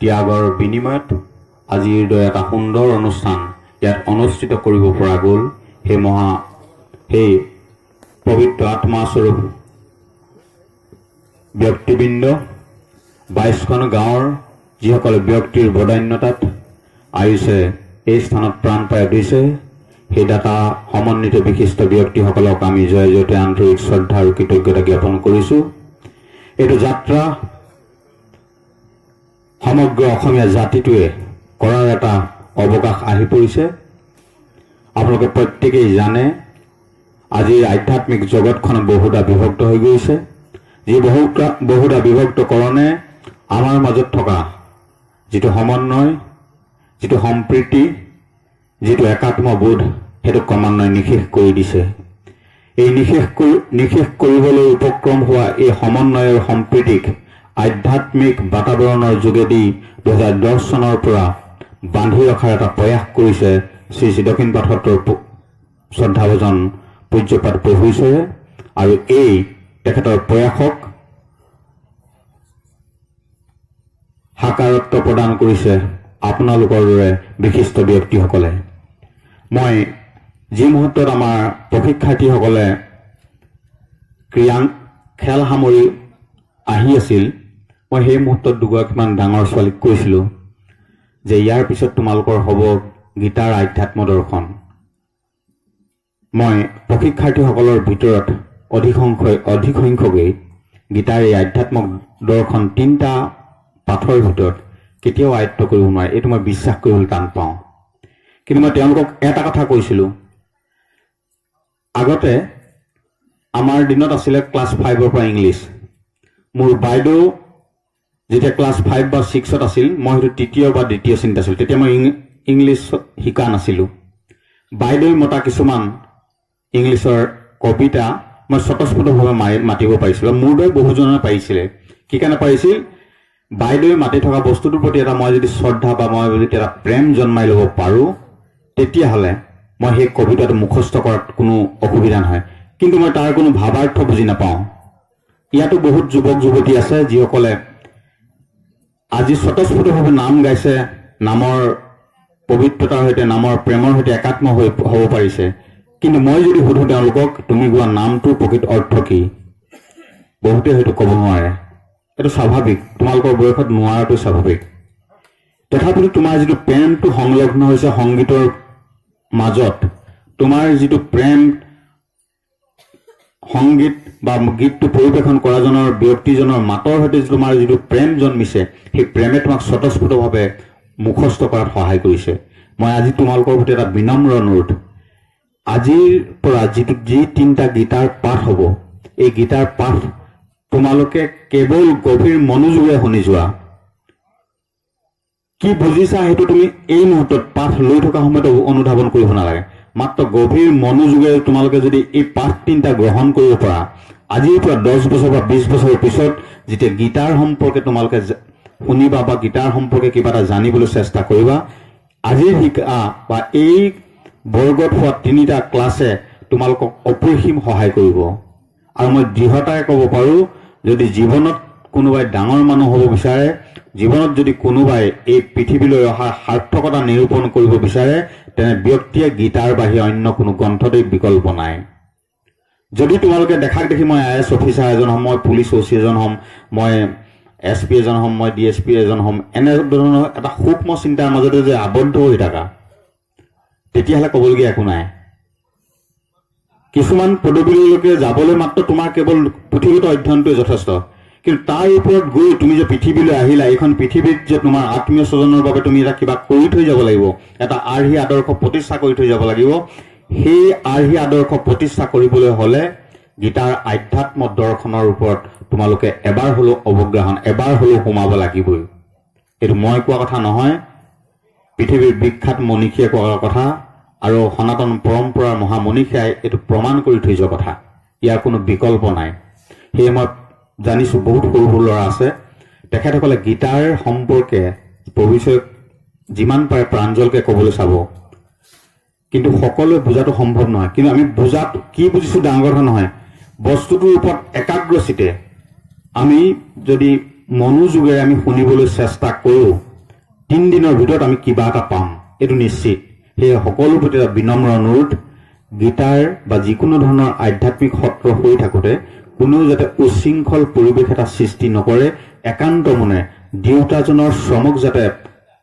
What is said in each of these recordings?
ত্যাগৰ বিনিময়ত আজিৰ দৰে এটা সুন্দৰ অনুষ্ঠান ইয়াত অনুষ্ঠিত কৰিব পৰা গ'ল। সেই পবিত্ৰ আত্মাস্বৰূপ ব্যক্তিবৃন্দ 22খন গাঁৱৰ যিসকলে ব্যক্তিৰ বদান্যতাত আহিছে, এই স্থানত প্ৰাণপাই দিছে, সেই দাতা সমন্বিত বিশিষ্ট ব্যক্তিসকলক আমি জয় জয়তে আন্তৰিক শ্ৰদ্ধা আৰু কৃতজ্ঞতা জ্ঞাপন কৰিছোঁ। এইটো যাত্ৰা সমগ্ৰ অসমীয়া জাতিটোৱে কৰাৰ এটা অৱকাশ আহি পৰিছে। আপোনালোকে প্ৰত্যেকেই জানে আজিৰ আধ্যাত্মিক জগতখন বহুধা বিভক্ত হৈ গৈছে। যি বহুধা বিভক্তকৰণে আমাৰ মাজত থকা যিটো সমন্বয়, যিটো সম্প্ৰীতি, যিটো একাত্মবোধ, সেইটো ক্ৰমান্বয়ে নিশেষ কৰি দিছে। এই নিশেষ কৰিবলৈ উপক্ৰম হোৱা এই সমন্বয় আৰু সম্প্ৰীতিক আধ্যাত্মিক বাতাবৰণৰ যোগেদি 2010 চনৰ পৰা বান্ধি ৰখাৰ এটা প্ৰয়াস কৰিছে শ্ৰী শ্ৰী দক্ষিণপাট সত্ৰৰ শ্ৰদ্ধাভাজন পূজ্যপাত প্ৰভু ঈশ্বৰে। আৰু এই তেখেতৰ প্ৰয়াসক সাকাৰত্ব প্ৰদান কৰিছে আপোনালোকৰ দৰে বিশিষ্ট ব্যক্তিসকলে। মই যি মুহূৰ্তত আমাৰ প্ৰশিক্ষাৰ্থীসকলে খেল সামৰি আহি আছিল, মই সেই মুহূৰ্তত দুগৰাকীমান ডাঙৰ ছোৱালীক কৈছিলোঁ যে ইয়াৰ পিছত তোমালোকৰ হ'ব গীতাৰ আধ্যাত্ম দৰ্শন। মই প্ৰশিক্ষাৰ্থীসকলৰ ভিতৰত অধিক সংখ্যকেই গীতাৰ এই আধ্যাত্ম দৰ্শন 3টা পাঠৰ ভিতৰত কেতিয়াও আয়ত্ব কৰিব নোৱাৰে, এইটো মই বিশ্বাস কৰিবলৈ টান পাওঁ। কিন্তু মই তেওঁলোকক এটা কথা কৈছিলোঁ, আগতে আমাৰ দিনত আছিলে ক্লাছ 5ৰ পৰা ইংলিছ। মোৰ বাইদেউ যেতিয়া ক্লাছ 5 বা 6ত আছিল, মই সেইটো তৃতীয় বা দ্বিতীয় শ্ৰেণীত আছিলোঁ, তেতিয়া মই ইংলিছ শিকা নাছিলোঁ। বাইদেৱে মতা কিছুমান ইংলিছৰ কবিতা মই স্বতঃস্ফূৰ্তভাৱে মাতিব পাৰিছিলোঁ। মোৰ দৰে বহুজনে পাৰিছিলে। কি কাৰণে পাৰিছিল? বাইদেৱে মাতি থকা বস্তুটোৰ প্ৰতি এটা মই যদি শ্ৰদ্ধা বা মই যদি এটা প্ৰেম জন্মাই ল'ব পাৰোঁ, তেতিয়াহ'লে মই সেই কবিতাটো মুখস্থ কৰাত কোনো অসুবিধা নহয়। কিন্তু মই তাৰ কোনো ভাৱাৰ্থ বুজি নাপাওঁ। ইয়াতো বহুত যুৱক যুৱতী আছে যিসকলে আজি স্বতঃস্ফূৰ্তভাৱে নাম গাইছে, নামৰ পবিত্ৰতাৰ সৈতে, নামৰ প্ৰেমৰ সৈতে একাত্ম হ'ব পাৰিছে। কিন্তু মই যদি সুধোঁ তেওঁলোকক তুমি গোৱা নামটোৰ প্ৰকৃত অৰ্থ কি, বহুতে হয়তো ক'ব নোৱাৰে। এইটো স্বাভাৱিক, তোমালোকৰ বয়সত নোৱাৰাটো স্বাভাৱিক। তথাপিতো তোমাৰ যিটো প্ৰেমটো সংলগ্ন হৈছে সংগীতৰ মাজত, তোমাৰ যিটো প্ৰেম সংগীত বা গীতটো পৰিৱেশন কৰাজনৰ ব্যক্তিজনৰ মাতৰ সৈতে তোমাৰ যিটো প্ৰেম জন্মিছে, সেই প্ৰেমে তোমাক স্বতঃস্ফূৰ্তভাৱে মুখস্থ কৰাত সহায় কৰিছে। মই আজি তোমালোকৰ প্ৰতি এটা বিনম্ৰ অনুৰোধ, আজিৰ পৰা যি 3টা গীতাৰ পাঠ হ'ব, এই গীতাৰ পাঠ তোমালোকে কেৱল গভীৰ মনোযোগেৰে শুনি যোৱা। কি বুজিছা সেইটো তুমি এই মুহূৰ্তত পাঠ লৈ থকা সময়ত অনুধাৱন কৰিব নালাগে। মাত্ৰ গভীৰ মনোযোগেৰে তোমালোকে যদি এই পাঠ 3টা গ্ৰহণ কৰিব পাৰা, আজিৰ পৰা 10 বছৰ বা 20 বছৰৰ পিছত যেতিয়া গীতাৰ সম্পৰ্কে তোমালোকে শুনিবা বা গীতাৰ সম্পৰ্কে কিবা এটা জানিবলৈ চেষ্টা কৰিবা, আজিৰ শিকা বা এই বৰ্গত হোৱা 3টা ক্লাছে তোমালোকক অপৰিসীম সহায় কৰিব। আৰু মই দৃঢ়তাৰে ক'ব পাৰোঁ, যদি জীৱনত কোনোবাই ডাঙৰ মানুহ হ'ব বিচাৰে, জীৱনত যদি কোনোবাই এই পৃথিৱীলৈ অহাৰ সাৰ্থকতা নিৰূপণ কৰিব বিচাৰে, তেনে ব্যক্তিয়ে গীতাৰ বাহিৰে অন্য কোনো গ্ৰন্থতেই বিকল্প নাই। যদি তোমালোকে দেখাক দেখি মই IAS অফিচাৰ এজন হ'ম, মই পুলিচ OC এজন হ'ম, মই SP এজন হ'ম, মই DSP এজন হ'ম, এনেধৰণৰ এটা সূক্ষ্ম চিন্তাৰ মাজতে যে আবদ্ধ হৈ থাকা, তেতিয়াহ'লে ক'বলগীয়া একো নাই। কিছুমান পদবীলৈকে যাবলৈ মাত্ৰ তোমাৰ কেৱল পুথিগত অধ্যয়নটোৱে যথেষ্ট। কিন্তু তাৰ ওপৰত গৈ তুমি যে পৃথিৱীলৈ আহিলা, এইখন পৃথিৱীত যে তোমাৰ আত্মীয় স্বজনৰ বাবে তুমি এটা কিবা কৰি থৈ যাব লাগিব, এটা আৰ্হি আদৰ্শ প্ৰতিষ্ঠা কৰি থৈ যাব লাগিব। সেই আৰ্হি আদৰ্শ প্ৰতিষ্ঠা কৰিবলৈ হ'লে গীতাৰ আধ্যাত্ম দৰ্শনৰ ওপৰত তোমালোকে এবাৰ হ'লেও অৱগ্ৰহণ, এবাৰ হ'লেও সোমাব লাগিবই। এইটো মই কোৱা কথা নহয়, পৃথিৱীৰ বিখ্যাত মনীষীয়ে কোৱা কথা, আৰু সনাতন পৰম্পৰাৰ মহামনীষীয়ে এইটো প্ৰমাণ কৰি থৈ যোৱা কথা। ইয়াৰ কোনো বিকল্প নাই। সেয়ে মই জানিছোঁ বহুত সৰু সৰু ল'ৰা আছে, তেখেতসকলে গীতাৰ সম্পৰ্কে ভৱিষ্যত যিমান পাৰে প্ৰাঞ্জলকৈ ক'বলৈ চাব, কিন্তু সকলোৱে বুজাটো সম্ভৱ নহয়। কিন্তু আমি বুজাত কি বুজিছোঁ ডাঙৰ কথা নহয়, বস্তুটোৰ ওপৰত একাগ্ৰচিতে আমি যদি মনোযোগেৰে আমি শুনিবলৈ চেষ্টা কৰোঁ 3 দিনৰ ভিতৰত আমি কিবা এটা পাম এইটো নিশ্চিত সেয়ে সকলো প্ৰতি এটা বিনম্ৰ অনুৰোধ গীতাৰ বা যিকোনো ধৰণৰ আধ্যাত্মিক সত্ৰ হৈ থাকোঁতে কোনেও যাতে উশৃংখল পৰিৱেশ এটা সৃষ্টি নকৰে একান্ত মনে দেউতাজনৰ শ্ৰমক যাতে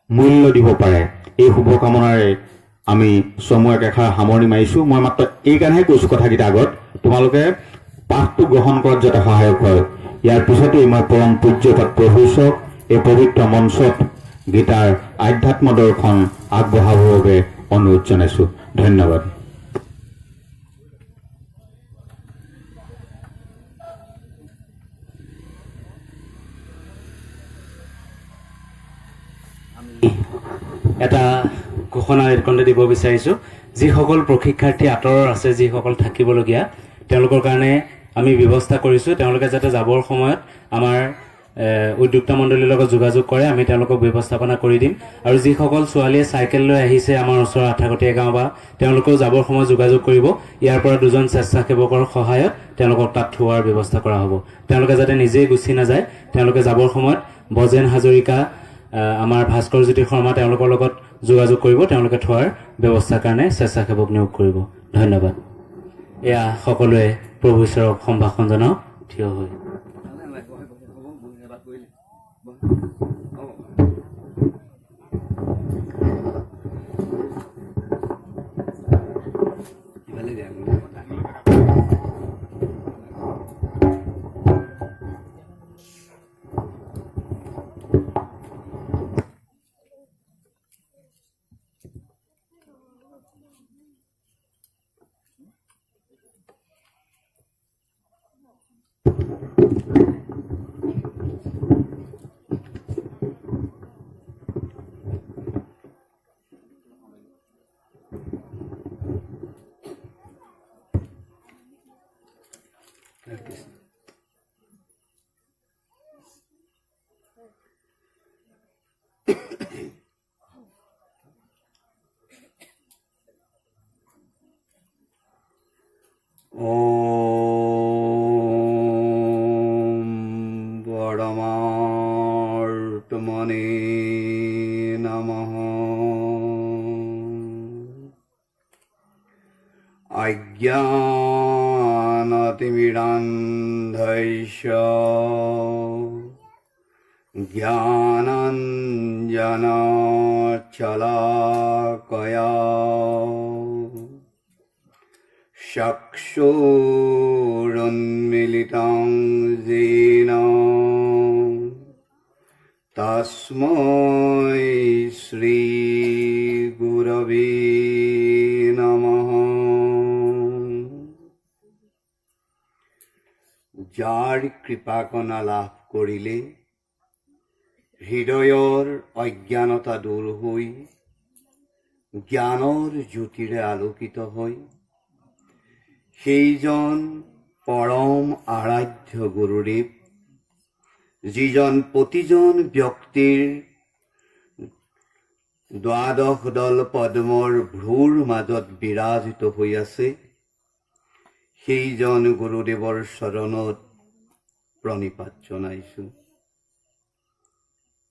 মূল্য দিব পাৰে এই শুভকামনাৰে আমি সমূহক এষাৰ সামৰণি মাৰিছোঁ মই মাত্ৰ এইকাৰণেহে কৈছোঁ কথাকেইটা আগত তোমালোকে পাঠটো গ্ৰহণ কৰাত যাতে সহায়ক হয় ইয়াৰ পিছতেই মই পৰম পূজ্যপাত প্ৰভু ঈশ্বৰক এই পবিত্ৰ মঞ্চত গীতাৰ আধ্যাত্ম দৰ্শন আগবঢ়াবৰ বাবে অনুৰোধ জনাইছোঁ ধন্যবাদ এটা ঘোষণা এইকণতে দিব বিচাৰিছোঁ যিসকল প্ৰশিক্ষাৰ্থী আঁতৰৰ আছে যিসকল থাকিবলগীয়া তেওঁলোকৰ কাৰণে আমি ব্যৱস্থা কৰিছোঁ তেওঁলোকে যাতে যাবৰ সময়ত আমাৰ উদ্যোক্তা মণ্ডলীৰ লগত যোগাযোগ কৰে আমি তেওঁলোকক ব্যৱস্থাপনা কৰি দিম আৰু যিসকল ছোৱালীয়ে চাইকেল লৈ আহিছে আমাৰ ওচৰৰ আঠাকটীয়া গাঁও বা তেওঁলোকেও যাবৰ সময়ত যোগাযোগ কৰিব ইয়াৰ পৰা দুজন স্বেচ্ছাসেৱকৰ সহায়ত তেওঁলোকক তাত থোৱাৰ ব্যৱস্থা কৰা হ'ব তেওঁলোকে যাতে নিজেই গুচি নাযায় তেওঁলোকে যাবৰ সময়ত বজেন হাজৰিকা আমাৰ ভাস্কৰ জ্যোতি শৰ্মা তেওঁলোকৰ লগত যোগাযোগ কৰিব তেওঁলোকে থোৱাৰ ব্যৱস্থাৰ কাৰণে স্বেচ্ছাসেৱক নিয়োগ কৰিব ধন্যবাদ এয়া সকলোৱে প্ৰভু ঈশ্বৰক সম্ভাষণ জনাওক থিয় হৈ পৰমাত্মনে নমঃ অজ্ঞানতিমিৰান্ধস্য জ্ঞানাঞ্জনশলাকয়া চক্ষুৰুন্মিলিतं येन তস্मै শ্ৰীগুৰবে নমঃ যাৰ কৃপাকণা লাভ কৰিলে হৃদয়ৰ অজ্ঞানতা দূৰ হৈ জ্ঞানৰ জ্যোতিৰে আলোকিত হয় সেইজন পৰম আৰাধ্য গুৰুদেৱ যিজন প্ৰতিজন ব্যক্তিৰ দ্বাদশ দল পদ্মৰ ভ্ৰুৰ মাজত বিৰাজিত হৈ আছে সেইজন গুৰুদেৱৰ চৰণত প্ৰণিপাত জনাইছোঁ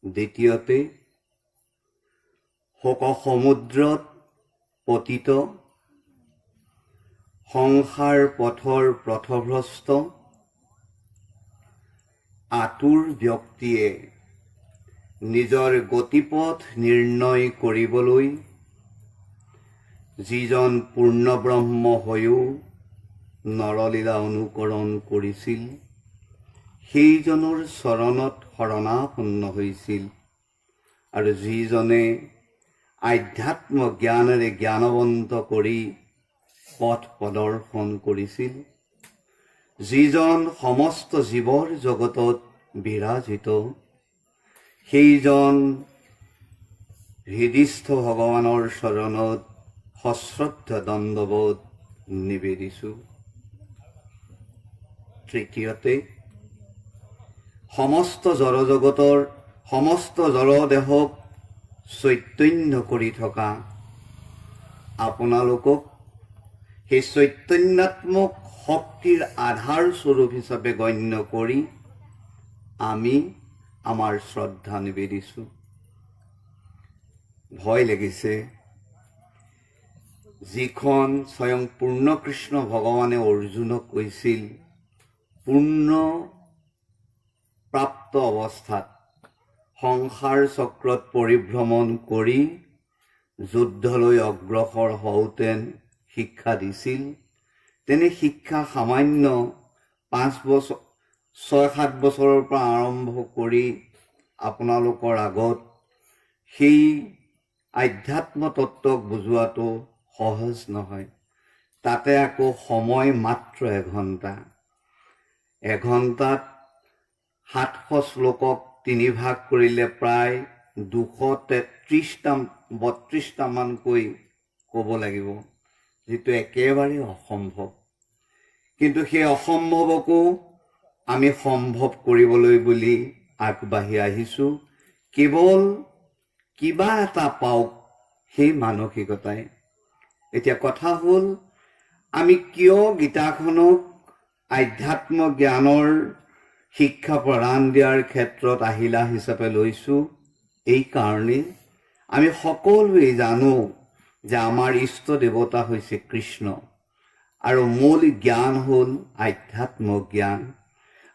দ্বিতীয়তে শোক সমুদ্ৰত পতিত সংসাৰ পথৰ পথভ্ৰষ্ট আতুৰ ব্যক্তিয়ে নিজৰ গতিপথ নিৰ্ণয় কৰিবলৈ যিজন পূৰ্ণব্ৰহ্ম হৈও নৰলীলা অনুকৰণ কৰিছিল সেইজনৰ চৰণত শৰণাপন্ন হৈছিল আৰু যিজনে আধ্যাত্ম জ্ঞানেৰে জ্ঞানৱন্ত কৰি পথ প্ৰদৰ্শন কৰিছিল যিজন সমস্ত জীৱৰ জগতত বিৰাজিত সেইজন হৃদিস্থ ভগৱানৰ চৰণত সশ্ৰদ্ধ দণ্ডবোধ নিবেদিছোঁ তৃতীয়তে সমস্ত জড়জগতৰ সমস্ত জড়দেহক চৈতন্য কৰি থকা আপোনালোকক সেই চৈতন্যাত্মক শক্তিৰ আধাৰ স্বৰূপ হিচাপে গণ্য কৰি আমি আমাৰ শ্ৰদ্ধা নিবেদিছোঁ। ভয় লাগিছে, যিখন স্বয়ং পূৰ্ণকৃষ্ণ ভগৱানে অৰ্জুনক কৈছিল, পূৰ্ণ প্ৰাপ্ত অৱস্থাত সংসাৰ চক্ৰত পৰিভ্ৰমণ কৰি যুদ্ধলৈ অগ্ৰসৰ হওঁতেন শিক্ষা দিছিল, তেনে শিক্ষা সামান্য 6-7 বছৰৰ পৰা আৰম্ভ কৰি আপোনালোকৰ আগত সেই আধ্যাত্ম তত্ত্বক বুজোৱাটো সহজ নহয়। তাতে আকৌ সময় মাত্ৰ 1 ঘণ্টা। 1 ঘণ্টাত 700 শ্লোকক 3 ভাগ কৰিলে প্ৰায় 232টামানকৈ ক'ব লাগিব, যিটো একেবাৰে অসম্ভৱ। কিন্তু সেই অসম্ভৱকো আমি সম্ভৱ কৰিবলৈ বুলি আগবাঢ়ি আহিছোঁ, কেৱল কিবা এটা পাওক সেই মানসিকতাই। এতিয়া কথা হ'ল, আমি কিয় গীতাখনক আধ্যাত্ম জ্ঞানৰ শিক্ষা প্ৰদান দিয়াৰ ক্ষেত্ৰত আহিলা হিচাপে লৈছোঁ? এই কাৰণেই আমি সকলোৱে জানো যে আমাৰ ইষ্ট দেৱতা হৈছে কৃষ্ণ, আৰু মূল জ্ঞান হ'ল আধ্যাত্ম জ্ঞান।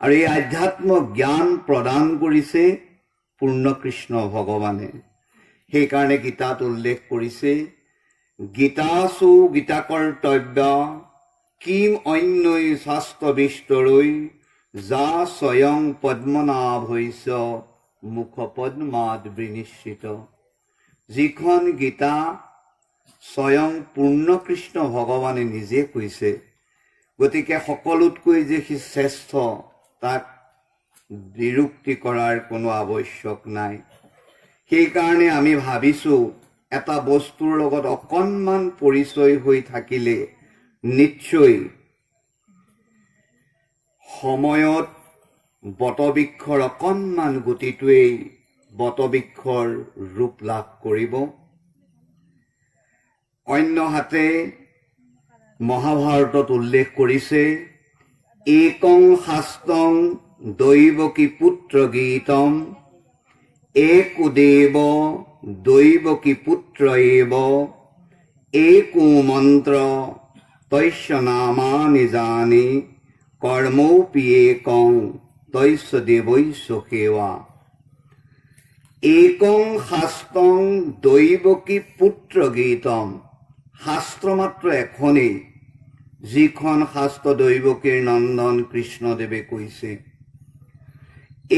আৰু এই আধ্যাত্ম জ্ঞান প্ৰদান কৰিছে পূৰ্ণকৃষ্ণ ভগৱানে। সেইকাৰণে গীতাত উল্লেখ কৰিছে, গীতাসু গীতা কৰ্তব্য কিম অন্যৈ শাস্ত্ৰ বিস্তৰৈ যা স্বয়ং পদ্মনাভস্য মুখ পদ্মাদ বিনিশ্চিত। যিখন গীতা স্বয়ং পূৰ্ণকৃষ্ণ ভগৱানে নিজে কৈছে, গতিকে সকলোতকৈ যে সি শ্ৰেষ্ঠ তাক বিৰক্তি কৰাৰ কোনো আৱশ্যক নাই। সেইকাৰণে আমি ভাবিছোঁ, এটা বস্তুৰ লগত অকণমান পৰিচয় হৈ থাকিলে নিশ্চয় সময়ত বটবৃক্ষৰ অকণমান গুটিটোৱেই বটবৃক্ষৰ ৰূপ লাভ কৰিব। অন্যহাতে মহাভাৰতত উল্লেখ কৰিছে, একং শাস্ত্ৰং দৈৱকী পুত্ৰ গীতম একোদেৱ দৈৱকী পুত্ৰ এব একো মন্ত্ৰ তস্য নামানি জানি কৰ্মোপি একং তস্য দেবৈশ্য সেৱা। একং শাস্ত্ৰং দৈৱকী পুত্ৰ গীতম। শাস্ত্ৰ মাত্ৰ এখনেই, যিখন শাস্ত্ৰ দৈৱকীৰ নন্দন কৃষ্ণদেৱে কৈছে।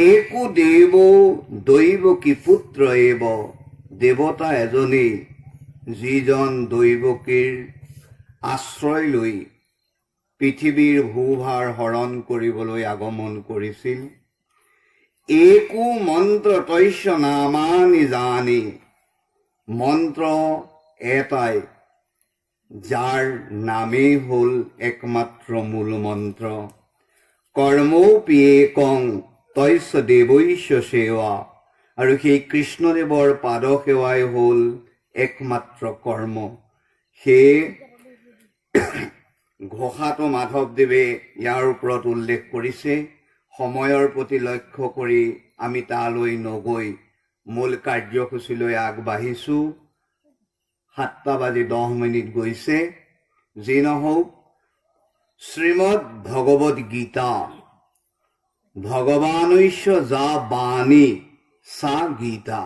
একো দেৱ দৈৱকী পুত্ৰ এব। দেৱতা এজনেই, যিজন দৈৱকীৰ আশ্ৰয় লৈ পৃথিৱীৰ ভূভাৰ হৰণ কৰিবলৈ আগমন কৰিছিল। একো মন্ত্ৰ তস্য নামানি জানি। মন্ত্ৰ এটাই, যাৰ নামেই হ'ল একমাত্ৰ মূল মন্ত্ৰ। কৰ্মোপি একং তস্য দেবৈশ্য সেৱা। আৰু সেই কৃষ্ণদেৱৰ পাদ সেৱাই হ'ল একমাত্ৰ কৰ্ম। সেয়ে ঘোষাটো মাধৱদেৱে ইয়াৰ ওপৰত উল্লেখ কৰিছে। সময়ৰ প্ৰতি লক্ষ্য কৰি আমি তালৈ নগৈ মূল কাৰ্যসূচীলৈ আগবাঢ়িছোঁ। 7:10 গৈছে। যি নহওক, শ্ৰীমদ ভগৱদ গীতা ভগৱানৈশ্য যা বাণী সা গীতা।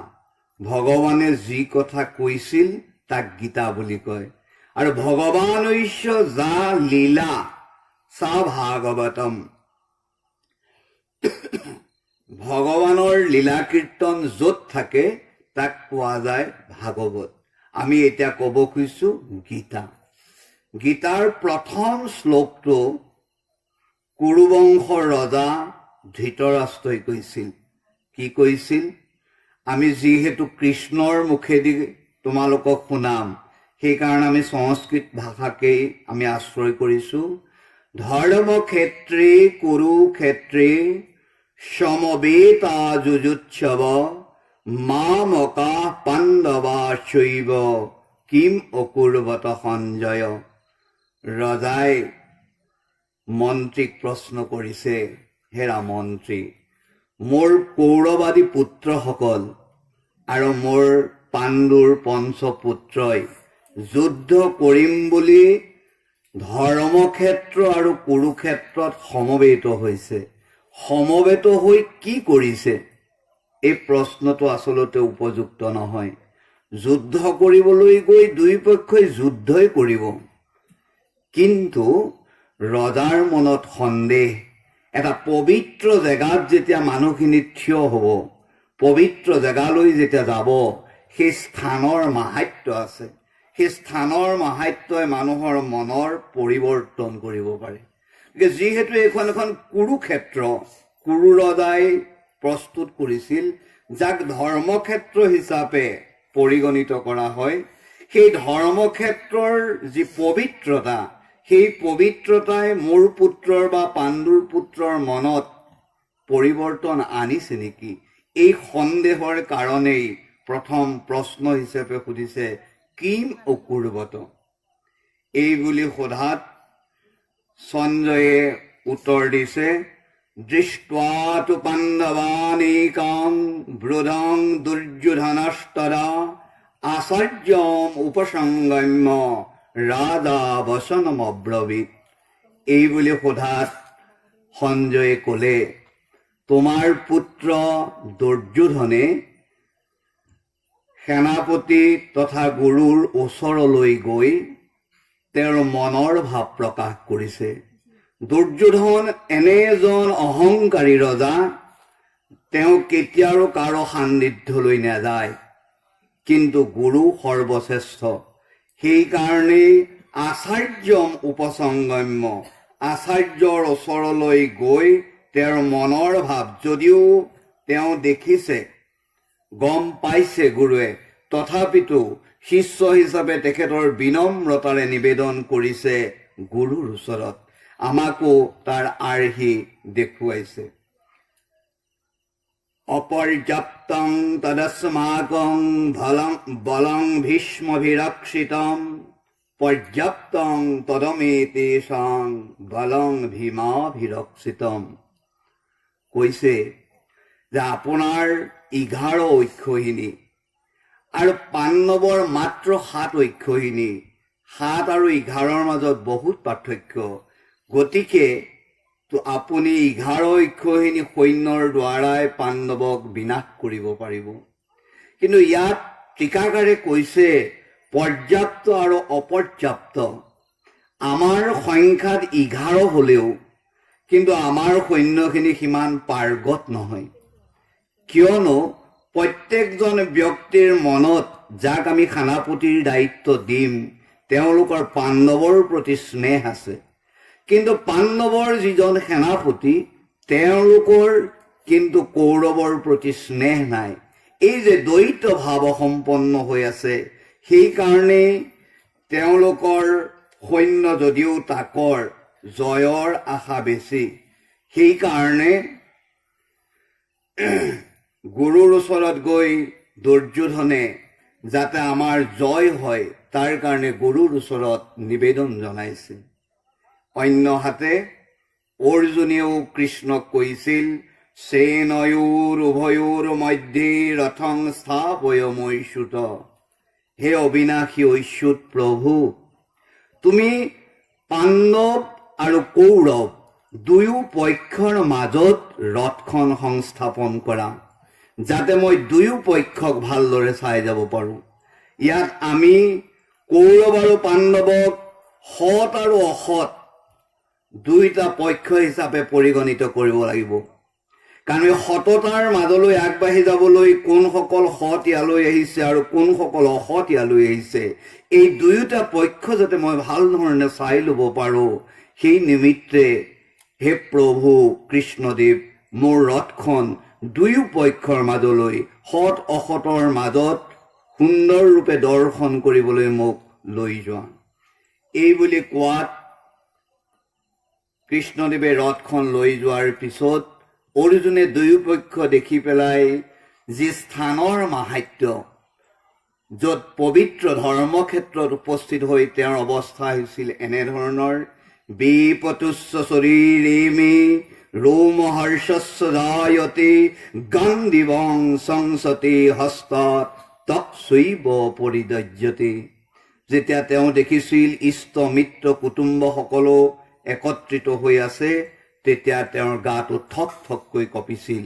ভগৱানে যি কথা কৈছিল তাক গীতা বুলি কয়। আৰু ভগৱানৈশ্য যা লীলা সা ভাগৱতম। ভগৱানৰ লীলা কীৰ্তন য'ত থাকে তাক কোৱা যায় ভাগৱত। আমি এতিয়া ক'ব খুজিছোঁ গীতা। গীতাৰ প্ৰথম শ্লোকটো কুৰুবংশৰ ৰজা ধৃতৰাষ্ট্ৰই কৈছিল। কি কৈছিল? আমি যিহেতু কৃষ্ণৰ মুখেদি তোমালোকক শুনাম, সেইকাৰণে আমি সংস্কৃত ভাষাকেই আমি আশ্ৰয় কৰিছোঁ। ধৰ্মক্ষেত্ৰে কুৰুক্ষেত্ৰে সমবেতা যুযুৎসৱ মামকা পাণ্ডৱা চৈব কিম অকুৰ্বত সঞ্জয়। ৰজাই মন্ত্ৰীক প্ৰশ্ন কৰিছে, হেৰা মন্ত্ৰী, মোৰ কৌৰৱাদী পুত্ৰসকল আৰু মোৰ পাণ্ডুৰ পঞ্চপুত্ৰই যুদ্ধ কৰিম বুলি ধৰ্মক্ষেত্ৰ আৰু কুৰুক্ষেত্ৰত সমবেত হৈছে। সমবেত হৈ কি কৰিছে? এই প্ৰশ্নটো আচলতে উপযুক্ত নহয়। যুদ্ধ কৰিবলৈ গৈ দুই পক্ষই যুদ্ধই কৰিব, কিন্তু ৰজাৰ মনত সন্দেহ। এটা পবিত্ৰ জেগাত যেতিয়া মানুহখিনি থিয় হ'ব, পবিত্ৰ জেগালৈ যেতিয়া যাব, সেই স্থানৰ মাহাত্য আছে। সেই স্থানৰ মাহাত্যই মানুহৰ মনৰ পৰিৱৰ্তন কৰিব পাৰে। যিহেতু এইখন এখন কুৰুক্ষেত্ৰ, কুৰু ৰজাই প্ৰস্তুত কৰিছিল, যাক ধৰ্মক্ষেত্ৰ হিচাপে পৰিগণিত কৰা হয়। সেই ধৰ্মক্ষেত্ৰৰ যি পবিত্ৰতা, সেই পবিত্ৰতাই মোৰ পুত্ৰৰ বা পাণ্ডুৰ পুত্ৰৰ মনত পৰিৱৰ্তন আনিছে নেকি? এই সন্দেহৰ কাৰণেই প্ৰথম প্ৰশ্ন হিচাপে সুধিছে, কিম অকুৰ্বত? এই বুলি সোধাত সঞ্জয়ে উত্তৰ দিছে, দৃষ্ট্বাতু পাণ্ডৱানেকাং বৃদ্ধং দুৰ্যোধনস্তদা আচাৰ্যম উপসংগম্য ৰাজা বচনমব্ৰবীত। এই বুলি সোধাত সঞ্জয়ে ক'লে, তোমাৰ পুত্ৰ দুৰ্যোধনে সেনাপতি তথা গুৰুৰ ওচৰলৈ গৈ তেওঁৰ মনৰ ভাৱ প্ৰকাশ কৰিছে। দুৰ্যোধন এনে এজন অহংকাৰী ৰজা, তেওঁ কেতিয়াও কাৰো সান্নিধ্যলৈ নাযায়, কিন্তু গুৰু সৰ্বশ্ৰেষ্ঠ। সেইকাৰণেই আচাৰ্যম উপসংগম্য, আচাৰ্যৰ ওচৰলৈ গৈ তেওঁৰ মনৰ ভাৱ, যদিও তেওঁ দেখিছে, গম পাইছে গুৰুৱে, তথাপিতো শিষ্য হিচাপে তেখেতৰ বিনম্ৰতাৰে নিবেদন কৰিছে গুৰুৰ ওচৰত। আমাকো তাৰ আৰ্হি দেখুৱাইছে। অপৰ্যাপ্তং তদস্মাকং বলং ভীষ্মভিৰক্ষিতম পৰ্যাপ্তং তদমেতেষাং বলং ভীমাভিৰক্ষিতম। কৈছে যে আপোনাৰ 11 অক্ষৌহিনী আৰু পাণ্ডৱৰ মাত্ৰ 7 অক্ষৌহিনী। 7 আৰু 11ৰ মাজত বহুত পাৰ্থক্য। গতিকে আপুনি 11 অক্ষৌহিনী সৈন্যৰ দ্বাৰাই পাণ্ডৱক বিনাশ কৰিব পাৰিব। কিন্তু ইয়াত টীকাকাৰে কৈছে পৰ্যাপ্ত আৰু অপৰ্যাপ্ত। আমাৰ সংখ্যাত 11 হ'লেও কিন্তু আমাৰ সৈন্যখিনি সিমান পাৰ্গত নহয়। কিয়নো প্ৰত্যেকজন ব্যক্তিৰ মনত, যাক আমি সেনাপতিৰ দায়িত্ব দিম, তেওঁলোকৰ পাণ্ডৱৰ প্ৰতি স্নেহ আছে। কিন্তু পাণ্ডৱৰ যিজন সেনাপতি, তেওঁলোকৰ কিন্তু কৌৰৱৰ প্ৰতি স্নেহ নাই। এই যে দ্বৈত ভাৱ সম্পন্ন হৈ আছে, সেইকাৰণেই তেওঁলোকৰ সৈন্য যদিও তাকৰ, জয়ৰ আশা বেছি। সেইকাৰণে গুৰুৰ ওচৰত গৈ দুৰ্যোধনে যাতে আমাৰ জয় হয়, তাৰ কাৰণে গুৰুৰ ওচৰত নিবেদন জনাইছিল। অন্যহাতে অৰ্জুনেও কৃষ্ণক কৈছিল, সেনয়োৰ উভয়োৰ মধ্যে ৰথং স্থাপয় মৈচ্যুত। হে অবিনাশী ঐচ্যুত প্ৰভু, তুমি পাণ্ডৱ আৰু কৌৰৱ দুয়ো পক্ষৰ মাজত ৰথখন সংস্থাপন কৰা, যাতে মই দুয়ো পক্ষক ভালদৰে চাই যাব পাৰোঁ। ইয়াত আমি কৌৰৱ আৰু পাণ্ডৱক সৎ আৰু অসৎ দুইটা পক্ষ হিচাপে পৰিগণিত কৰিব লাগিব। কাৰণ এই সততাৰ মাজলৈ আগবাঢ়ি যাবলৈ কোনসকল সৎ ইয়ালৈ আহিছে আৰু কোনসকল অসৎ ইয়ালৈ আহিছে, এই দুয়োটা পক্ষ যাতে মই ভাল ধৰণে চাই ল'ব পাৰোঁ, সেই নিমিত্তে হে প্ৰভু কৃষ্ণদেৱ, মোৰ ৰথখন দুয়ো পক্ষৰ মাজলৈ, সৎ অসতৰ মাজত সুন্দৰ ৰূপে দৰ্শন কৰিবলৈ মোক লৈ যোৱা। এই বুলি কোৱাত কৃষ্ণদেৱে ৰথখন লৈ যোৱাৰ পিছত অৰ্জুনে দুয়ো পক্ষ দেখি পেলাই যি স্থানৰ মাহাত্য, য'ত পবিত্ৰ ধৰ্মক্ষেত্ৰত উপস্থিত হৈ তেওঁৰ অৱস্থা হৈছিল এনেধৰণৰ, বিপতুস্য শৰীৰে মে रोमहर्षस्य जायते गान्धिवं संसते हस्तात् তৎসৈব পৰিদৰ্যতে। যেতিয়া তেওঁ দেখিছিল ইষ্ট মিত্ৰ কুটুম্ব সকলো একত্ৰিত হৈ আছে, তেতিয়া তেওঁৰ গাটো থক থককৈ কঁপিছিল,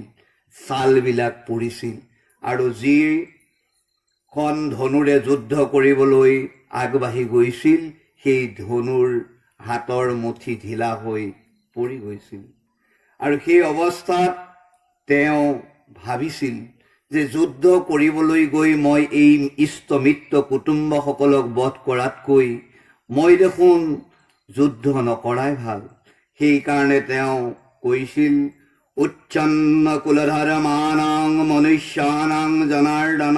ছালবিলাক পৰিছিল, আৰু যিখন ধনুৰে যুদ্ধ কৰিবলৈ আগবাঢ়ি গৈছিল সেই ধনুৰ হাতৰ মুঠি ঢিলা হৈ পৰি গৈছিল। আৰু সেই অৱস্থাত তেওঁ ভাবিছিল যে যুদ্ধ কৰিবলৈ গৈ মই এই ইষ্ট মিত্ৰ কুটুম্বসকলক বধ কৰাতকৈ মই দেখোন যুদ্ধ নকৰাই ভাল। সেইকাৰণে তেওঁ কৈছিল, উচ্ছন্ন কুলধৰ্মানাং মনুষ্যানাং জনাৰ্দন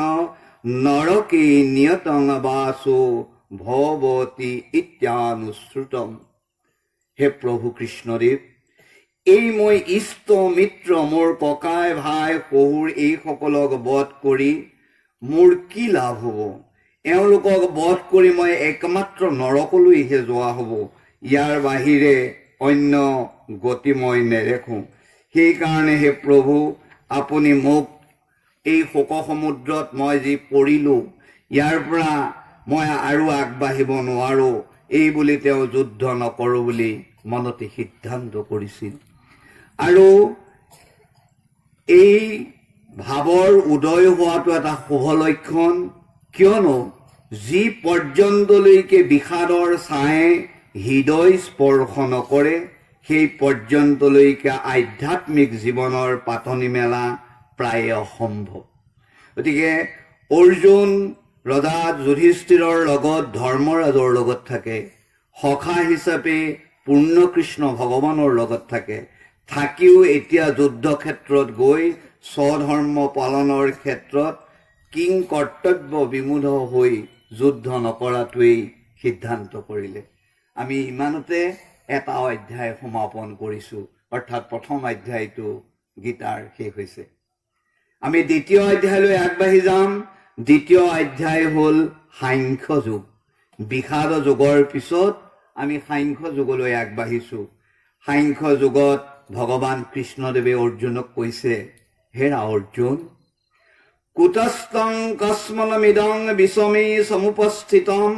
নৰকে নিয়তং বাসো ভৱতি ইত্যানুশ্ৰুতম। হে প্ৰভু কৃষ্ণদেৱ, এই মই ইষ্ট মিত্ৰ মোৰ ককাই ভাই শহুৰ এইসকলক বধ কৰি মোৰ কি লাভ হ'ব? এওঁলোকক বধ কৰি মই একমাত্ৰ নৰকলৈহে যোৱা হ'ব, ইয়াৰ বাহিৰে অন্য গতি মই নেদেখোঁ। সেইকাৰণে হে প্ৰভু, আপুনি মোক এই শোক সমুদ্ৰত মই যি পৰিলোঁ, ইয়াৰ পৰা মই আৰু আগবাঢ়িব নোৱাৰোঁ, এই বুলি তেওঁ যুদ্ধ নকৰোঁ বুলি মনতে সিদ্ধান্ত কৰিছিল। আৰু এই ভাৱৰ উদয় হোৱাটো এটা শুভ লক্ষণ, কিয়নো যি পৰ্যন্তলৈকে বিষাদৰ ছায়ে হৃদয় স্পৰ্শ নকৰে সেই পৰ্যন্তলৈকে আধ্যাত্মিক জীৱনৰ পাতনি মেলা প্ৰায় অসম্ভৱ। গতিকে অৰ্জুন ৰজা যুধিষ্ঠিৰৰ লগত ধৰ্মৰাজৰ লগত থাকে, সখা হিচাপে পূৰ্ণকৃষ্ণ ভগৱানৰ লগত থাকে, থাকিও এতিয়া যুদ্ধক্ষেত্ৰত গৈ স্বধৰ্ম পালনৰ ক্ষেত্ৰত কিং কৰ্তব্য বিমূঢ় হৈ যুদ্ধ নকৰাটোৱেই সিদ্ধান্ত কৰিলে। আমি ইমানতে এটা অধ্যায় সমাপন কৰিছোঁ, অৰ্থাৎ প্ৰথম অধ্যায়টো গীতাৰ শেষ হৈছে। আমি দ্বিতীয় অধ্যায়লৈ আগবাঢ়ি যাম। দ্বিতীয় অধ্যায় হ'ল সাংখ্য যুগ। বিষাদ যুগৰ পিছত আমি সাংখ্য যুগলৈ আগবাঢ়িছোঁ। সাংখ্য যুগত ভগৱান কৃষ্ণদেৱে অৰ্জুনক কৈছে, হেৰা অৰ্জুন, কুতস্থং কস্মলমিদং বিষমে সমুপস্থিতম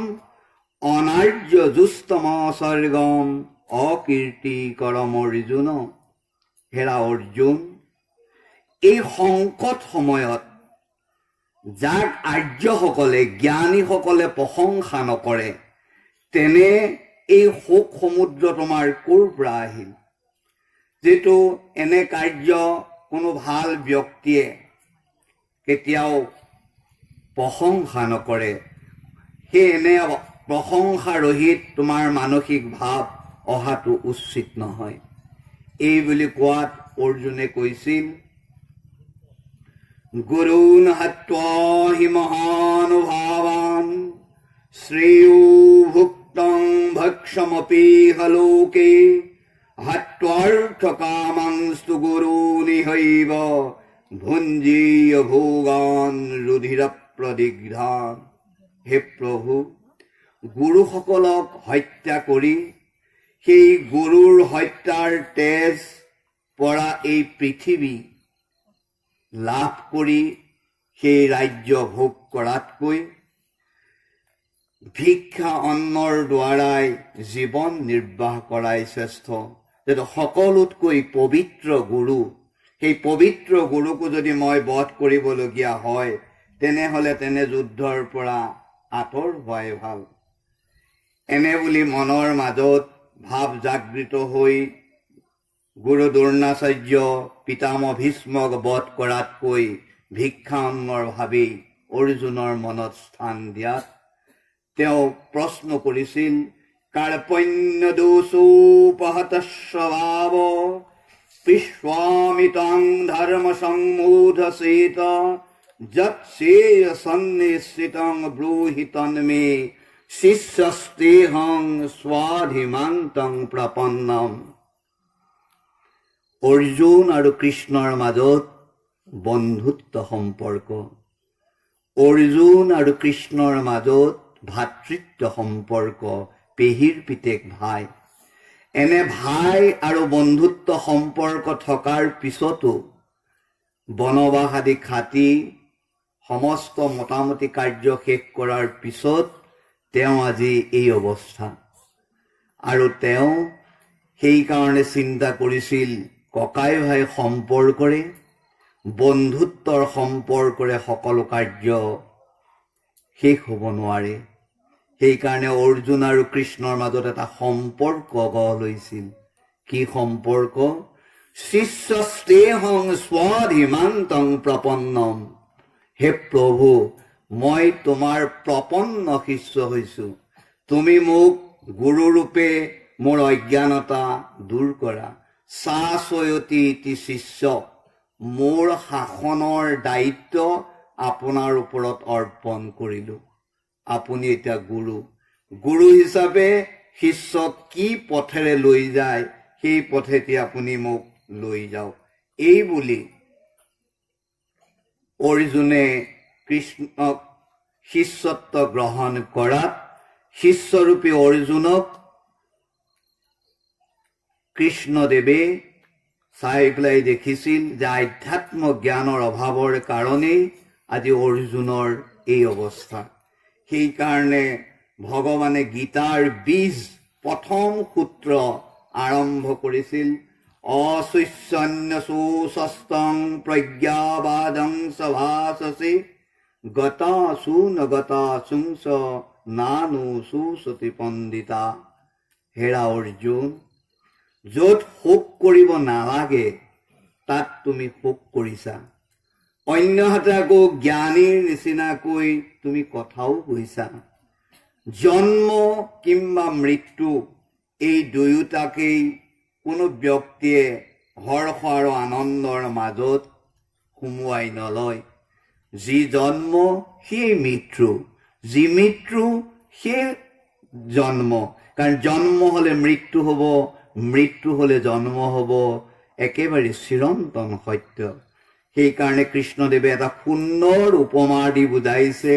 অনাৰ্য জুস্তম স্বৰ্গম অকীৰ্তি কৰম অৰ্জুন। হেৰা অৰ্জুন, এই সংকট সময়ত যাক আৰ্যসকলে জ্ঞানীসকলে প্ৰশংসা নকৰে, তেনে এই শোক সমুদ্ৰ তোমাৰ ক'ৰ পৰা আহিল? যিটো এনে কাৰ্য কোনো ভাল ব্যক্তিয়ে কেতিয়াও প্ৰশংসা নকৰে, সেই এনে প্ৰশংসা ৰহিত তোমাৰ মানসিক ভাৱ অহাটো উচিত নহয়। এই বুলি কোৱাত অৰ্জুনে কৈছিল, গুৰুন হত্বা হি মহানুভাৱান শ্ৰেয়ো ভুক্তং ভক্ষমপি হলোকে হত্বাৰ্থ কামাংস্তু গুৰুনিহৈব ভুঞ্জীয় ভোগান ৰুধিৰ প্ৰদিগ্ধান। হে প্ৰভু, গুৰুসকলক হত্যা কৰি সেই গুৰুৰ হত্যাৰ তেজ পৰা এই পৃথিৱী লাভ কৰি সেই ৰাজ্য ভোগ কৰাতকৈ ভিক্ষা অন্নৰ দ্বাৰাই জীৱন নিৰ্বাহ কৰাই শ্ৰেষ্ঠ। যিটো সকলোতকৈ পবিত্ৰ গুৰু, সেই পবিত্ৰ গুৰুকো যদি মই বধ কৰিবলগীয়া হয়, তেনেহ'লে তেনে যুদ্ধৰ পৰা আঁতৰ হোৱাই ভাল। এনে বুলি মনৰ মাজত ভাৱ জাগৃত হৈ গুৰু দ্ৰোণাচাৰ্য পিতামহ ভীষ্মক বধ কৰাতকৈ ভিক্ষা অন্নৰ ভাবি অৰ্জুনৰ মনত স্থান দিয়াত তেওঁ প্ৰশ্ন কৰিছিল, কাৰ্পণ্য দোষোপহত স্বভাৱ বিশ্বামিতাং ধৰ্ম সংমূঢ়চেত যৎসেয় সন্নিশ্চিতং ব্ৰূহি তন্মে শিষ্যস্তেহং স্বাধিমান্তং প্ৰপন্নম। অৰ্জুন আৰু কৃষ্ণৰ মাজত বন্ধুত্ব সম্পৰ্ক, অৰ্জুন আৰু কৃষ্ণৰ মাজত ভাতৃত্ব সম্পৰ্ক, পেহীৰ পিতেক ভাই। এনে ভাই আৰু বন্ধুত্ব সম্পৰ্ক থকাৰ পিছতো বনবাস আদি খাটি সমস্ত মোটামুটি কাৰ্য শেষ কৰাৰ পিছত তেওঁ আজি এই অৱস্থা। আৰু তেওঁ সেইকাৰণে চিন্তা কৰিছিল ককাই ভাই সম্পৰ্কৰে, বন্ধুত্বৰ সম্পৰ্কৰে সকলো কাৰ্য শেষ হ'ব নোৱাৰে। সেইকাৰণে অৰ্জুন আৰু কৃষ্ণৰ মাজত এটা সম্পৰ্ক গঢ় লৈছিল। কি সম্পৰ্ক? শিষ্যস্তেহং স্বধীমান্তং প্ৰপন্নম। হে প্ৰভু, মই তোমাৰ প্ৰপন্ন শিষ্য হৈছো। তুমি মোক গুৰুৰূপে মোৰ অজ্ঞানতা দূৰ কৰা। শাশ্বয়তি ইতি শিষ্য, মোৰ শাসনৰ দায়িত্ব আপোনাৰ ওপৰত অৰ্পণ কৰিলো। আপুনি এতিয়া গুৰু হিচাপে শিষ্যক কি পথেৰে লৈ যায় সেই পথেদি আপুনি মোক লৈ যাওক। এই বুলি অৰ্জুনে কৃষ্ণক শিষ্যত্ব গ্ৰহণ কৰাত শিষ্যৰূপী অৰ্জুনক কৃষ্ণদেৱে চাই পেলাই দেখিছিল যে আধ্যাত্ম জ্ঞানৰ অভাৱৰ কাৰণেই আজি অৰ্জুনৰ এই অৱস্থা। সেইকাৰণে ভগৱানে গীতাৰ বীজ প্ৰথম সূত্ৰ আৰম্ভ কৰিছিল, অশিষ্যন্যসুস্তং প্ৰজ্ঞাবাদং সভাসসি গতাসু নগতাসুংস নানু সুসতি পণ্ডিতা। হেৰা অৰ্জুন, য'ত শোক কৰিব নালাগে তাত তুমি শোক কৰিছা। অন্যহাতে আকৌ জ্ঞানীৰ নিচিনাকৈ তুমি কথাও কৈছা। জন্ম কিম্বা মৃত্যু এই দুয়োটাকেই কোনো ব্যক্তিয়ে হৰ্ষ আৰু আনন্দৰ মাজত সুমুৱাই নলয়। যি জন্ম সেই মৃত্যু, যি মৃত্যু সেই জন্ম। কাৰণ জন্ম হলে মৃত্যু হ'ব, মৃত্যু হলে জন্ম হ'ব, একেবাৰে চিৰন্তন সত্য। সেইকাৰণে কৃষ্ণদেৱে এটা সুন্দৰ উপমা দি বুজাইছে,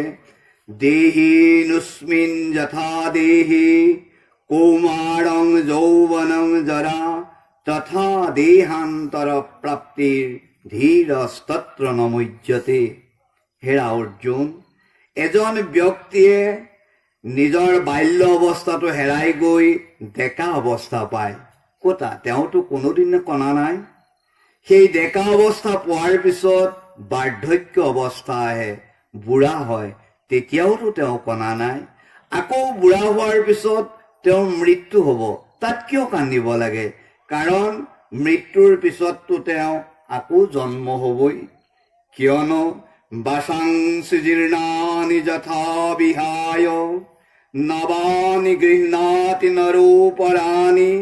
দেহিনুস্মিন যথা দেহি কৌমাৰং যৌৱনং জৰা তথা দেহান্তৰ প্ৰাপ্তিৰ ধীৰস্তত্ৰ নমুজ্যতে। হেৰা অৰ্জুন, এজন ব্যক্তিয়ে নিজৰ বাল্য অৱস্থাটো হেৰাই গৈ ডেকা অৱস্থা পায়। ক'তা? তেওঁতো কোনোদিনে কণা নাই। সেই ডেকা অৱস্থা পোৱাৰ পিছত বাৰ্ধক্য অৱস্থা আহে, বুঢ়া হয়, তেতিয়াওতো তেওঁ কণা নাই। আকৌ বুঢ়া হোৱাৰ পিছত তেওঁৰ মৃত্যু হ'ব। তাত কিয় কান্দিব লাগে? কাৰণ মৃত্যুৰ পিছততো তেওঁ আকৌ জন্ম হ'বই। কিয়নো বাসাংসি জীৰ্ণানি যথা বিহায় নবানি গৃহ্ণাতি নৰোপৰাণি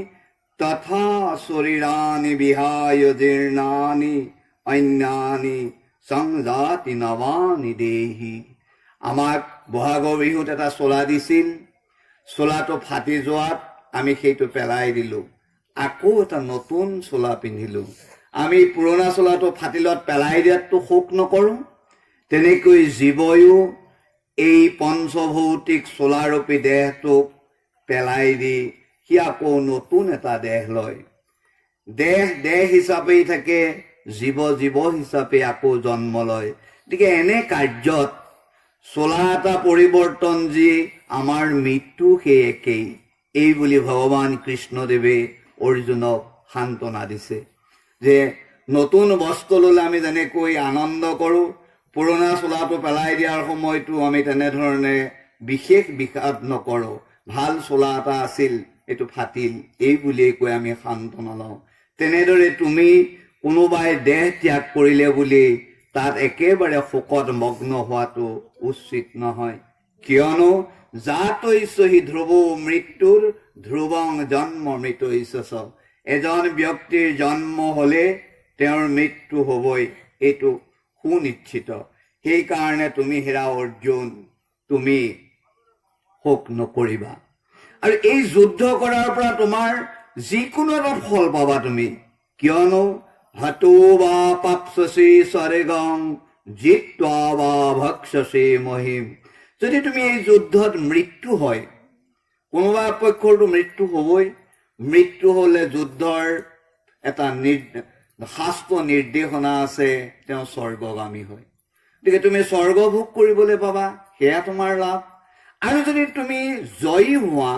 তথা শৰীৰানি বিহায় জীৰ্ণানি অন্যানি সংজাতি নবানি দেহি। আমাক বহাগৰ বিহুত এটা চোলা দিছিল, চোলাটো ফাটি যোৱাত আমি সেইটো পেলাই দিলোঁ, আকৌ এটা নতুন চোলা পিন্ধিলোঁ। আমি পুৰণা চোলাটো ফাটিলত পেলাই দিয়াততো শোক নকৰোঁ। তেনেকৈ জীৱয়ো এই পঞ্চভৌতিক চোলাৰূপী দেহটোক পেলাই দি সি আকৌ নতুন এটা দেহ লয়। দেহ হিচাপেই থাকে, জীৱ হিচাপে আকৌ জন্ম লয়। গতিকে এনে কাৰ্যত চোলা এটা পৰিৱৰ্তন যি আমাৰ মৃত্যু সেই একেই। এই বুলি ভগৱান কৃষ্ণদেৱে অৰ্জুনক সান্তনা দিছে যে নতুন বস্ত্ৰ ল'লে আমি যেনেকৈ আনন্দ কৰোঁ, পুৰণা চোলাটো পেলাই দিয়াৰ সময়তো আমি তেনেধৰণে বিশেষ বিষাদ নকৰোঁ। ভাল চোলা এটা আছিল, এইটো ফাটিল, এই বুলিয়েই কৈ আমি সান্তনা লওঁ। তেনেদৰে তুমি কোনোবাই দেহ ত্যাগ কৰিলে বুলি তাত একেবাৰে শোকত মগ্ন হোৱাটো উচিত নহয়। কিয়নো জাতৈস্য ধ্ৰুৱ মৃত্যুৰ ধ্ৰুৱং জন্ম মৃতৈস্য। এজন ব্যক্তিৰ জন্ম হলে তেওঁৰ মৃত্যু হ'বই, এইটো সুনিশ্চিত। সেইকাৰণে তুমি হেৰা অৰ্জুন, তুমি শোক নকৰিবা। আৰু এই যুদ্ধ কৰাৰ পৰা তোমাৰ যিকোনো এটা ফল পাবা তুমি। কিয়নো হতো বা পাপসি স্বৰ্গং জিত্বা বা ভক্ষসি মহিম। যদি তুমি এই যুদ্ধত মৃত্যু হয়, কোনোবা পক্ষৰতো মৃত্যু হ'বই, মৃত্যু হলে যুদ্ধৰ এটা শাস্ত্ৰ নিৰ্দেশনা আছে, তেওঁ স্বৰ্গগামী হয়। গতিকে তুমি স্বৰ্গ ভোগ কৰিবলৈ পাবা, সেয়া তোমাৰ লাভ। আৰু যদি তুমি জয়ী হোৱা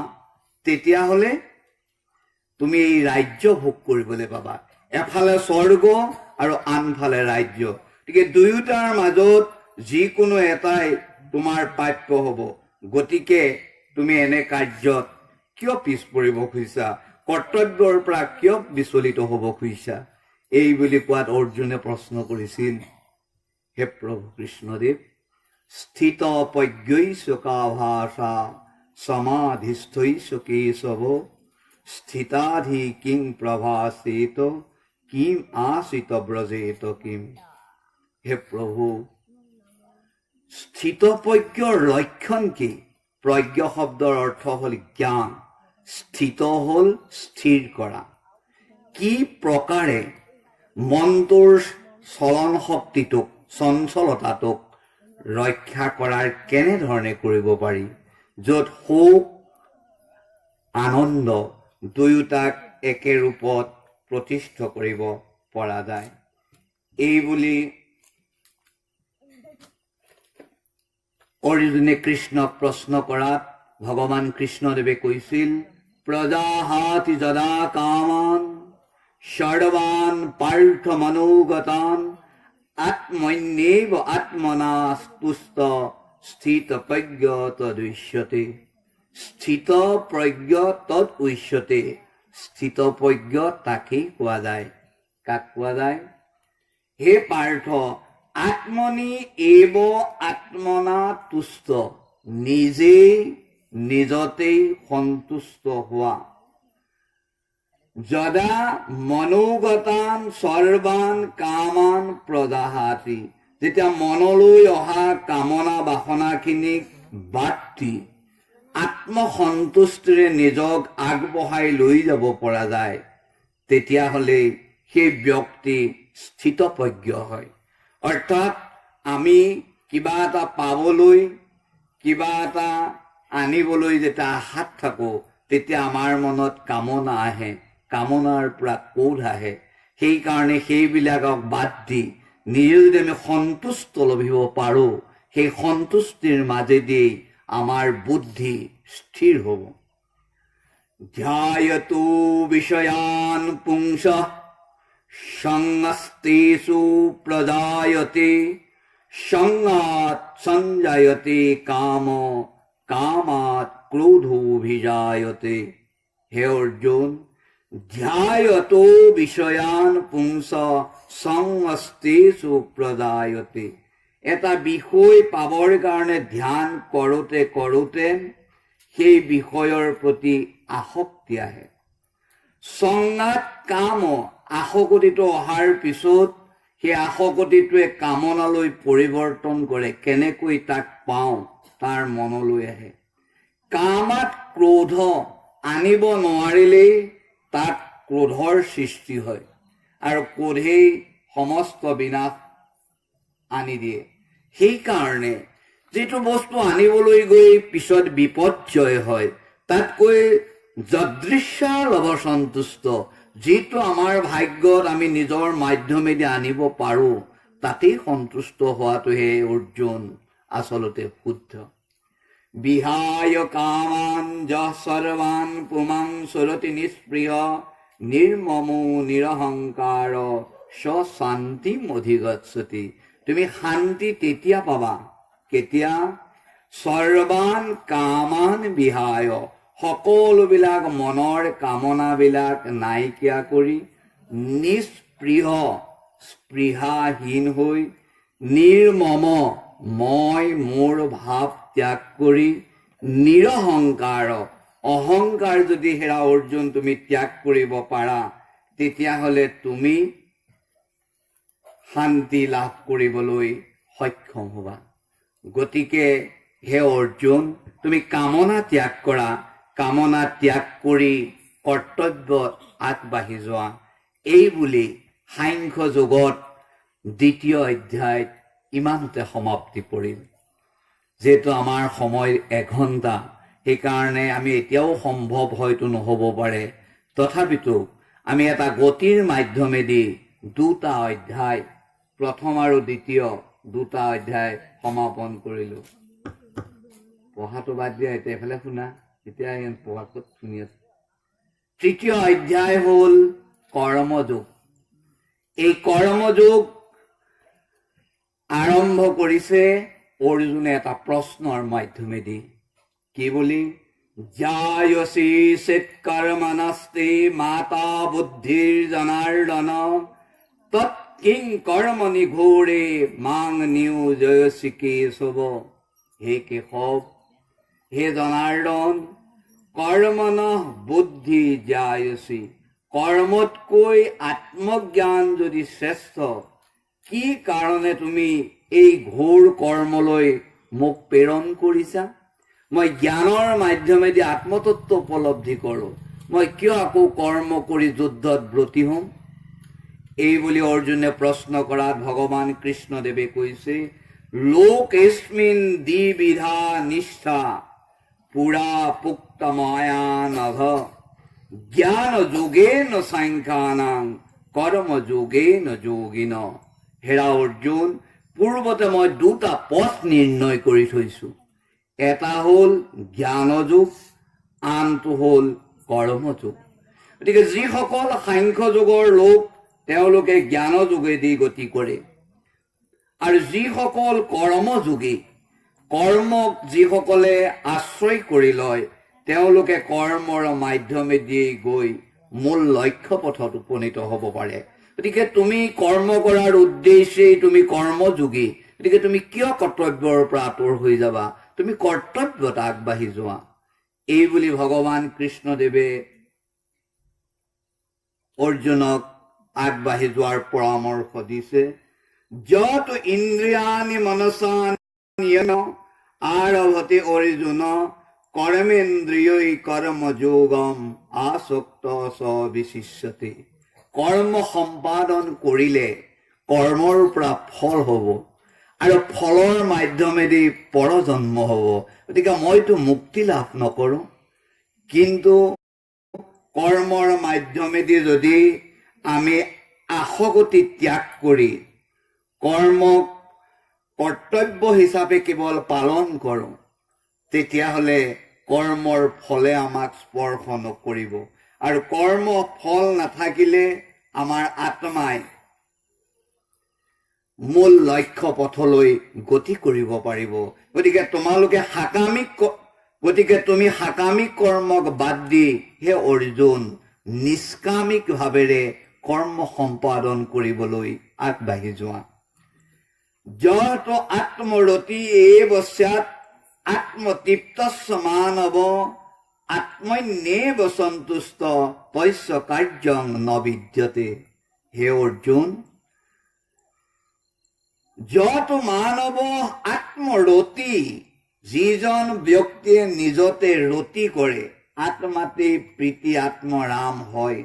তেতিয়াহ'লে তুমি এই ৰাজ্য ভোগ কৰিবলৈ পাবা, এফালে স্বৰ্গ আৰু আনফালে ৰাজ্য। গতিকে দুয়োটাৰ মাজত যিকোনো এটাই তোমাৰ প্ৰাপ্য হ'ব। গতিকে তুমি এনে কাৰ্যত কিয় পিছ পৰিব খুজিছা, কৰ্তব্যৰ পৰা কিয় বিচলিত হ'ব খুজিছা, এই বুলি কোৱাত অৰ্জুনে প্ৰশ্ন কৰিছিল। হে প্ৰভু কৃষ্ণদেৱ, স্থিত প্ৰজ্ঞৈঃ কাভাষা সমাধিস্থৈঃ কেশৱ স্থিতাধি কিং প্ৰভাসেত কিম আশ্ৰিত ব্ৰজেত কিম। হে প্ৰভু, স্থিতপ্ৰজ্ঞৰ লক্ষণ কি? প্ৰজ্ঞ শব্দৰ অৰ্থ হ'ল জ্ঞান, স্থিত হ'ল স্থিৰ কৰা। কি প্ৰকাৰে মনটোৰ চলন শক্তিটোক, চঞ্চলতাটোক ৰক্ষা কৰাৰ কেনেধৰণে কৰিব পাৰি, য'ত সুখ আনন্দ দুয়োটাক একে ৰূপত প্ৰতিষ্ঠিত কৰিব পৰা যায়। এই বুলি অৰ্জুনে কৃষ্ণক প্ৰশ্ন কৰাত ভগৱান কৃষ্ণদেৱে কৈছিল, প্ৰজাহাতি যদা কামান সৰ্বান পাৰ্থ মনোগতান আত্মন্যেব আত্মনা তুষ্ট স্থিত প্ৰজ্ঞ তদুচ্যতে। স্থিত প্ৰজ্ঞ তদ উচ্যতে। স্থিত প্ৰজ্ঞ তাকেই কোৱা যায়। কাক কোৱা যায়? হে পাৰ্থ, আত্মনি এব আত্মনা তুষ্ট, নিজেই নিজতেই সন্তুষ্ট হোৱা। যদা মনোগতান সৰ্বান কামান প্ৰজাহাতি, যেতিয়া মনলৈ অহা কামনা বাসনাখিনিক বাদ দি আত্মসন্তুষ্টিৰে নিজক আগবঢ়াই লৈ যাব পৰা যায়, তেতিয়াহ'লে সেই ব্যক্তি স্থিতপ্ৰজ্ঞ হয়। অৰ্থাৎ আমি কিবা এটা পাবলৈ, কিবা এটা আনিবলৈ যেতিয়া আশাত থাকোঁ, তেতিয়া আমাৰ মনত কামনা আহে, কামনাৰ পৰা ক্ৰোধ আহে। সেইকাৰণে সেইবিলাকক বাদ দি নিজে যদি আমি সন্তুষ্ট লভিব পাৰোঁ, সেই সন্তুষ্টিৰ মাজেদি আমাৰ বুদ্ধি স্থিৰ হ'ব। ধ্যায়তো বিষয়ান পুংসঃ সংস্তেষু প্ৰজায়তে সংগাত সঞ্জায়তে কাম কামাত ক্ৰোধোভিজায়তে। হে অৰ্জুন, ধ্যায়তো বিষয়ান পুংসঃ সংস্তেষু প্ৰজায়তে। এটা বিষয় পাবৰ কাৰণে ধ্যান কৰোঁতে কৰোঁতে সেই বিষয়ৰ প্ৰতি আসক্তি আহে। সংগাত কাম, আসক্তিটো অহাৰ পিছত সেই আসক্তিটোৱে কামনালৈ পৰিৱৰ্তন কৰে, কেনেকৈ তাক পাওঁ তাৰ মনলৈ আহে। কামাত ক্ৰোধ, আনিব নোৱাৰিলেই তাত ক্ৰোধৰ সৃষ্টি হয়, আৰু ক্ৰোধেই সমস্ত বিনাশ আনি দিয়ে। সেইকাৰণে যিটো বস্তু আনিবলৈ গৈ পিছত বিপৰ্যয় হয়, তাতকৈ যদৃশ্যা লভ সন্তুষ্ট, যিটো আমাৰ ভাগ্যত আমি নিজৰ মাধ্যমেদি আনিব পাৰোঁ, তাতেই সন্তুষ্ট হোৱাটোহে অৰ্জুন আচলতে শুদ্ধ। বিহায় কামান যঃ সৰ্বান পুমাং চৰতি নিস্পৃহ নিৰ্মমো নিৰহংকাৰ স শান্তিম অধিগচ্ছতি। তুমি শান্তি তেতিয়া পাবা, কেতিয়া? সৰ্বান কামান বিহায়, সকলোবিলাক মনৰ কামনাবিলাক নাইকিয়া কৰি, নিস্পৃহ, স্পৃহাহীন হৈ, নিৰ্মম, মই মোৰ ভাৱ ত্যাগ কৰি, নিৰহংকাৰ, অহংকাৰ যদি হেৰা অৰ্জুন তুমি ত্যাগ কৰিব পাৰা, তেতিয়াহ'লে তুমি শান্তি লাভ কৰিবলৈ সক্ষম হ'বা। গতিকে হে অৰ্জুন, তুমি কামনা ত্যাগ কৰা, কামনা ত্যাগ কৰি কৰ্তব্যত আগবাঢ়ি যোৱা। এই বুলি সাংখ্য যোগত 2য় অধ্যায়ত ইমানতে সমাপ্তি পৰিল। যিহেতু আমাৰ সময় 1 ঘণ্টা, সেইকাৰণে আমি এতিয়াও সম্ভৱ হয়তো নহ'ব পাৰে তথাপিতো আমি এটা গতিৰ মাধ্যমেদি দুটা অধ্যায় প্ৰথম আৰু দ্বিতীয় দুটা অধ্যায় সমাপন কৰিলো। পঢ়াটো বাদ দিয়া, এতিয়া এফালে শুনা, এতিয়া পঢ়াটো শুনি আছো। তৃতীয় অধ্যায় হ'ল কৰ্মযোগ। এই কৰ্মযোগ আৰম্ভ কৰিছে অৰ্জুনে এটা প্ৰশ্নৰ মাধ্যমেদি। কি বুলি? জায়সী চিৎকৰ্মণস্তে মাতা বুদ্ধিৰ জনাৰ্দন তৎকিং কৰ্মণি ঘোৰে মাং নিয়োজয়সি কেশৱ। হে কেশৱ, হে জনাৰ্দন, কৰ্মণ বুদ্ধি জায়সী, কৰ্মতকৈ আত্মজ্ঞান যদি শ্ৰেষ্ঠ, কি কাৰণে তুমি এই ঘোৰ কৰ্মলৈ মোক প্ৰেৰণ কৰিছা? মই জ্ঞানৰ মাধ্যমেদি আত্মতত্ব উপলব্ধি কৰোঁ, মই কিয় আকৌ কৰ্ম কৰি যুদ্ধত ব্ৰতী হ'ম? এই বুলি অৰ্জুনে প্ৰশ্ন কৰাত ভগৱান কৃষ্ণদেৱে কৈছে, লোকেস্মিন দ্বিবিধা নিষ্ঠা পুৰা পুক্ত মায়া নভ জ্ঞান যোগেন সাংখ্যানাং কৰ্ম যোগেন যোগিন। হেৰা অৰ্জুন, পূৰ্বতে মই দুটা পথ নিৰ্ণয় কৰি থৈছো। এটা হ'ল জ্ঞানযোগ, আনটো হ'ল কৰ্মযোগ। গতিকে যিসকল সাংখ্য যোগৰ লোক তেওঁলোকে জ্ঞান যোগেদি গতি কৰে, আৰু যিসকল কৰ্মযোগী, কৰ্মক যিসকলে আশ্ৰয় কৰি লয়, তেওঁলোকে কৰ্মৰ মাধ্যমেদি গৈ মূল লক্ষ্য পথত উপনীত হ'ব পাৰে। গতিকে তুমি কৰ্ম কৰাৰ উদ্দেশ্যেই তুমি কৰ্মযোগী, গতিকে তুমি কিয় কৰ্তব্যৰ পৰা আঁতৰ হৈ যাবা? তুমি কৰ্তব্যত আগবাঢ়ি যোৱা। এই বুলি ভগৱান কৃষ্ণদেৱে অৰ্জুনক আগবাঢ়ি যোৱাৰ পৰামৰ্শ দিছে। যত ইন্দ্ৰিয়ানি মনসানিয়ন আৰভতে অৰ্জুন কৰ্মেন্দ্ৰিয়ৈ কৰ্মযোগম আসক্ত স বিশিষ্যতে। কৰ্ম সম্পাদন কৰিলে কৰ্মৰ পৰা ফল হ'ব, আৰু ফলৰ মাধ্যমেদি পৰজন্ম হ'ব। গতিকে মইতো মুক্তি লাভ নকৰোঁ, কিন্তু কৰ্মৰ মাধ্যমেদি যদি আমি আসক্তি ত্যাগ কৰি কৰ্মক কৰ্তব্য হিচাপে কেৱল পালন কৰোঁ, তেতিয়াহ'লে কৰ্মৰ ফলে আমাক স্পৰ্শ নকৰিব, আৰু কৰ্ম ফল নাথাকিলে আমাৰ আত্মাই মূল লক্ষ্য পথলৈ গতি কৰিব পাৰিব। গতিকে তুমি সাকামিক কৰ্মক বাদ দি হে অৰ্জুন নিষ্কামিক ভাৱেৰে কৰ্ম সম্পাদন কৰিবলৈ আগবাঢ়ি যোৱা। যত আত্মৰতি এব স্যাৎ আত্মতৃপ্তস্য মানৱ আত্মন্যেব সন্তুষ্ট তস্য কাৰ্যং ন বিদ্যতে। হে অৰ্জুন, যত মানৱ আত্মৰতি, যিজন ব্যক্তিয়ে নিজতে ৰতি কৰে, আত্মাতে প্ৰীতি আত্মৰাম হয়,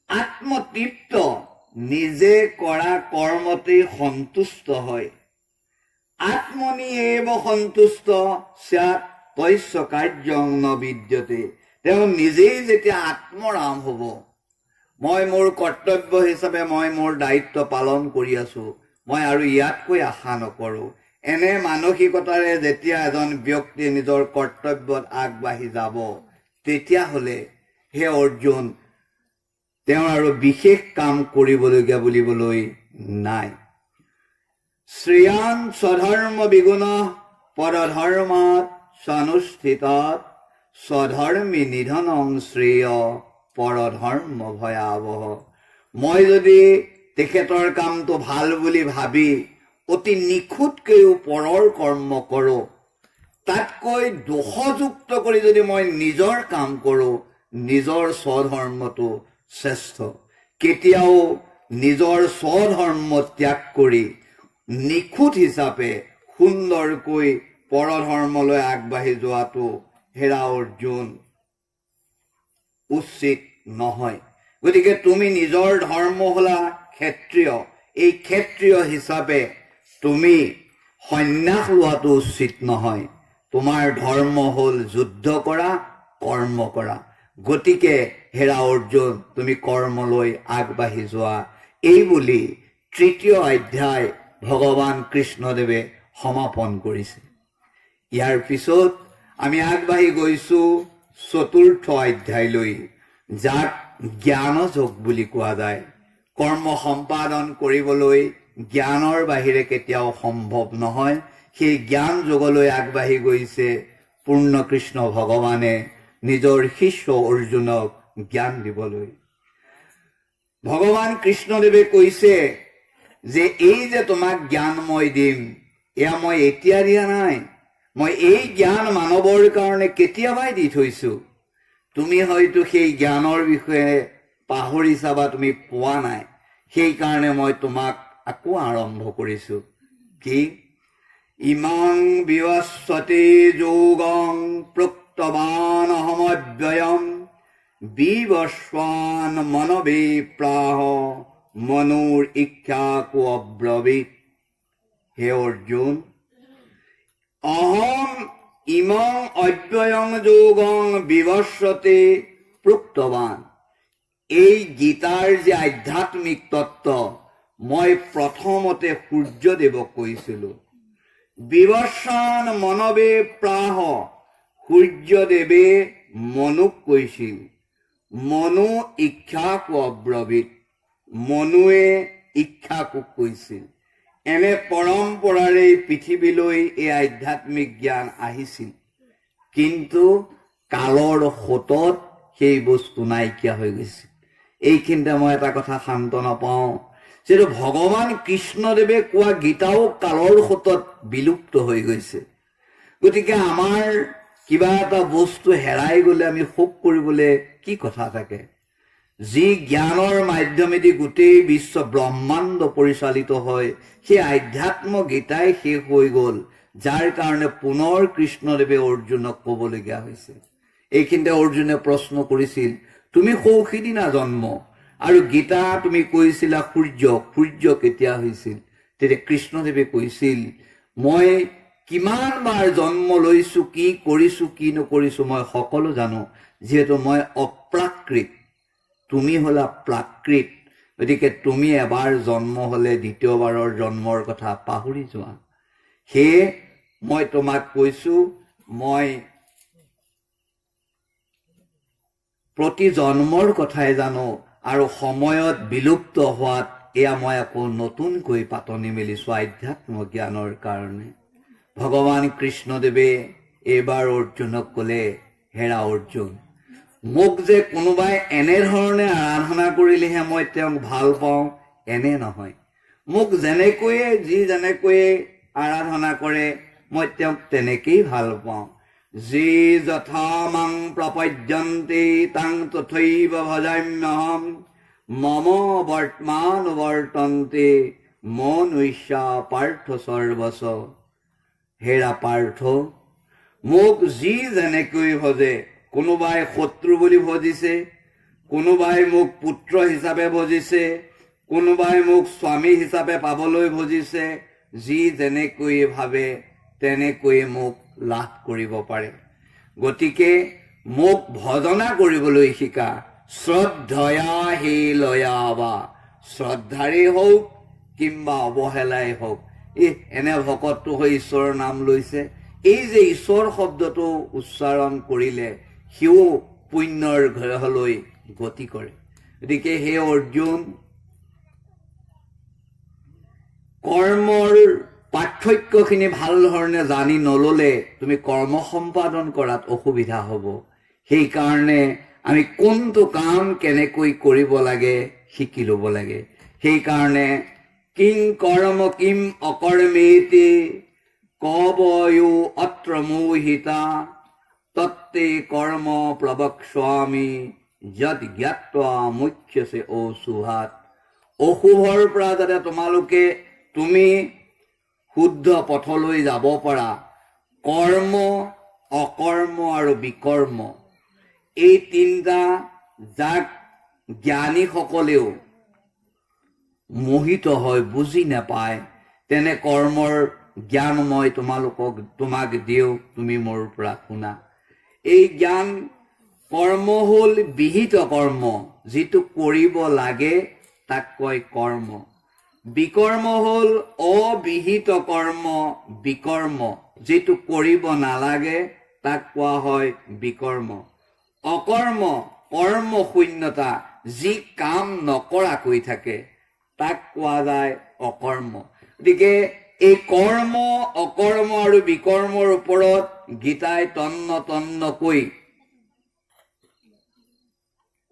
আত্মতৃপ্ত, নিজে কৰা কৰ্মতে সন্তুষ্ট হয়, আত্মনি এব সন্তুষ্ট স্যাৎ তস্য কাৰ্যং ন বিদ্যতে। তেওঁ নিজেই যেতিয়া আত্মৰাম হ'ব, মই মোৰ কৰ্তব্য হিচাপে মই মোৰ দায়িত্ব পালন কৰি আছো, মই আৰু ইয়াতকৈ আশা নকৰোঁ, এনে মানসিকতাৰে যেতিয়া এজন ব্যক্তি নিজৰ কৰ্তব্যত আগবাঢ়ি যাব, তেতিয়াহ'লে হে অৰ্জুন তেওঁৰ আৰু বিশেষ কাম কৰিবলগীয়া বুলিবলৈ নাই। শ্ৰেয়ান স্বধৰ্ম বিগুণ পৰধৰ্মাৎ স্বনুষ্ঠিতাৎ স্বধৰ্মী নিধনং শ্ৰেয় পৰধৰ্ম ভয়াৱহ। মই যদি তেখেতৰ কামটো ভাল বুলি ভাবি অতি নিখুঁতকৈও পৰৰ কৰ্ম কৰোঁ, তাতকৈ দোষযুক্ত কৰি যদি মই নিজৰ কাম কৰোঁ, নিজৰ স্বধৰ্মটো শ্ৰেষ্ঠ। কেতিয়াও নিজৰ স্বধৰ্ম ত্যাগ কৰি নিখুঁত হিচাপে সুন্দৰকৈ পৰধৰ্মলৈ আগবাঢ়ি যোৱাটো হেৰা অৰ্জুন উচিত নহয়। গতিকে তুমি নিজৰ ধৰ্ম হলা ক্ষত্ৰিয়, এই ক্ষত্ৰিয় হিচাপে তুমি সন্ন্যাস লোৱাটো উচিত নহয়। তোমাৰ ধৰ্ম হ'ল যুদ্ধ কৰা, কৰ্ম কৰা। গতিকে হেৰা অৰ্জুন তুমি কৰ্মলৈ আগবাঢ়ি যোৱা। এই বুলি 3য় অধ্যায় ভগৱান কৃষ্ণদেৱে সমাপন কৰিছে। ইয়াৰ পিছত আমি আগবাঢ়ি গৈছো 4ৰ্থ অধ্যায়লৈ, যাক জ্ঞানযোগ বুলি কোৱা যায়। কৰ্ম সম্পাদন কৰিবলৈ জ্ঞানৰ বাহিৰে কেতিয়াও সম্ভৱ নহয়। সেই জ্ঞান যোগলৈ আগবাঢ়ি গৈছে পূৰ্ণ কৃষ্ণ ভগৱানে নিজৰ শিষ্য অৰ্জুনক জ্ঞান দিবলৈ। ভগৱান কৃষ্ণদেৱে কৈছে যে এই যে তোমাক জ্ঞান মই দিম, এয়া মই এতিয়া দিয়া নাই। মই এই জ্ঞান মানৱৰ কাৰণে কেতিয়াবাই দি থৈছো। তুমি হয়তো সেই জ্ঞানৰ বিষয়ে পাহৰিছা বা তুমি পোৱা নাই। সেইকাৰণে মই তোমাক আকৌ আৰম্ভ কৰিছো। কি? ইমাং বিৱস্বতে যোগং প্ৰোক্তবান অহমব্যয়ম বিবস্বান মনবে প্ৰাহ মনুৰ ইচ্ছাকো অব্ৰবীত। হে অৰ্জুন, অহম ইমং অব্যয়ং যোগং বিৱস্বতে প্ৰোক্তবান। এই গীতাৰ যে আধ্যাত্মিক তত্ত্ব মই প্ৰথমতে সূৰ্যদেৱক কৈছিলো। বিৱস্বান মনবে প্ৰাহ, সূৰ্যদেৱে মনুক কৈছিল। মনু ইচ্ছাকো অব্ৰবীত, মনুৱে ইচ্ছাকোক কৈছিল। এনে পৰম্পৰাৰে পৃথিৱীলৈ এই আধ্যাত্মিক জ্ঞান আহিছিল, কিন্তু কালৰ সোঁতত সেই বস্তু নাইকিয়া হৈ গৈছিল। এইখিনিতে মই এটা কথা সান্তনা পাওঁ, যিটো ভগৱান কৃষ্ণদেৱে কোৱা গীতাও কালৰ সোঁতত বিলুপ্ত হৈ গৈছে। গতিকে আমাৰ কিবা এটা বস্তু হেৰাই গ'লে আমি শোক কৰিবলৈ কি কথা থাকে? যি জ্ঞানৰ মাধ্যমেদি গোটেই বিশ্ব ব্ৰহ্মাণ্ড পৰিচালিত হয়, সেই আধ্যাত্ম গীতাই শেষ হৈ গ'ল, যাৰ কাৰণে পুনৰ কৃষ্ণদেৱে অৰ্জুনক ক'বলগীয়া হৈছে। এইখিনিতে অৰ্জুনে প্ৰশ্ন কৰিছিল, তুমি সৌসিদিনা জন্ম, আৰু গীতা তুমি কৈছিলা সূৰ্য কেতিয়া হৈছিল? তেতিয়া কৃষ্ণদেৱে কৈছিল, মই কিমান বাৰ জন্ম লৈছো, কি কৰিছো কি নকৰিছো মই সকলো জানো, যিহেতু মই অপ্ৰাকৃত, তুমি হলা প্ৰাকৃত। গতিকে তুমি এবাৰ জন্ম হলে দ্বিতীয়বাৰৰ জন্মৰ কথা পাহৰি যোৱা। সেয়ে মই তোমাক কৈছো, মই প্ৰতি জন্মৰ কথাই জানো, আৰু সময়ত বিলুপ্ত হোৱাত এয়া মই আকৌ নতুনকৈ পাতনি মেলিছো আধ্যাত্ম জ্ঞানৰ কাৰণে। ভগৱান কৃষ্ণদেৱে এইবাৰ অৰ্জুনক ক'লে, হেৰা অৰ্জুন, মোক যে কোনোবাই এনেধৰণে আৰাধনা কৰিলেহে মই তেওঁক ভাল পাওঁ এনে নহয়। মোক যেনেকৈয়ে আৰাধনা কৰে মই তেওঁক তেনেকেই ভাল পাওঁ। যি যথা মাং প্ৰপদ্যন্তে তাং তথৈব ভজাম্যহম মম বৰ্তমানুবৰ্তন্তে মনুষ্যা পাৰ্থ সৰ্বস্ব। হেৰা পাৰ্থ, মোক যি যেনেকৈ ভজে, কোনোবাই শত্ৰু বুলি ভজিছে, কোনোবাই মোক পুত্ৰ হিচাপে ভজিছে, কোনোবাই মোক স্বামী হিচাপে পাবলৈ ভজিছে, যি যেনেকৈ ভাবে তেনেকৈয়ে মোক লাভ কৰিব পাৰে। গতিকে মোক ভজনা কৰিবলৈ শিকা। শ্ৰদ্ধয়া হে লয়া, বা শ্ৰদ্ধাৰেই হওক কিংবা অৱহেলাই হওক। এনে ভকতটো হৈ ঈশ্বৰৰ নাম লৈছে, এই যে ঈশ্বৰ শব্দটো উচ্চাৰণ কৰিলে সিও পুণ্যৰ গ্ৰহলৈ গতি কৰে। গতিকে হে অৰ্জুন, কৰ্মৰ পাৰ্থক্যখিনি ভাল ধৰণে জানি নললে তুমি কৰ্ম সম্পাদন কৰাত অসুবিধা হ'ব। সেইকাৰণে আমি কোনটো কাম কেনেকৈ কৰিব লাগে শিকি ল'ব লাগে। সেইকাৰণে কিং কৰ্ম কিম অকৰ্মেতি কবয়ো অত্ৰ মোহিতা তত্তে কৰ্ম প্লৱক্ষ্যামি যদ জ্ঞাত্বা মুখ্যসে অশুভাত। অশুভৰ পৰা যাতে তুমি শুদ্ধ পথলৈ যাব পাৰা, কৰ্ম, অকৰ্ম আৰু বিকৰ্ম, এই তিনিটা যাক জ্ঞানীসকলেও মোহিত হয়, বুজি নাপায়, তেনে কৰ্মৰ জ্ঞান মই তোমাক দিওঁ, তুমি মোৰ পৰা শুনা। এই জ্ঞান কৰ্ম হ'ল বিহিত কৰ্ম, যিটো কৰিব লাগে তাক কয় কৰ্ম। বিকৰ্ম হ'ল অবিহিত কৰ্ম, বিকৰ্ম, যিটো কৰিব নালাগে তাক কোৱা হয় বিকৰ্ম। অকৰ্ম, কৰ্ম শূন্যতা, যি কাম নকৰাকৈ থাকে তাক কোৱা যায় অকৰ্ম। গতিকে এই কৰ্ম, অকৰ্ম আৰু বিকৰ্মৰ ওপৰত গীতাই তন্নকৈ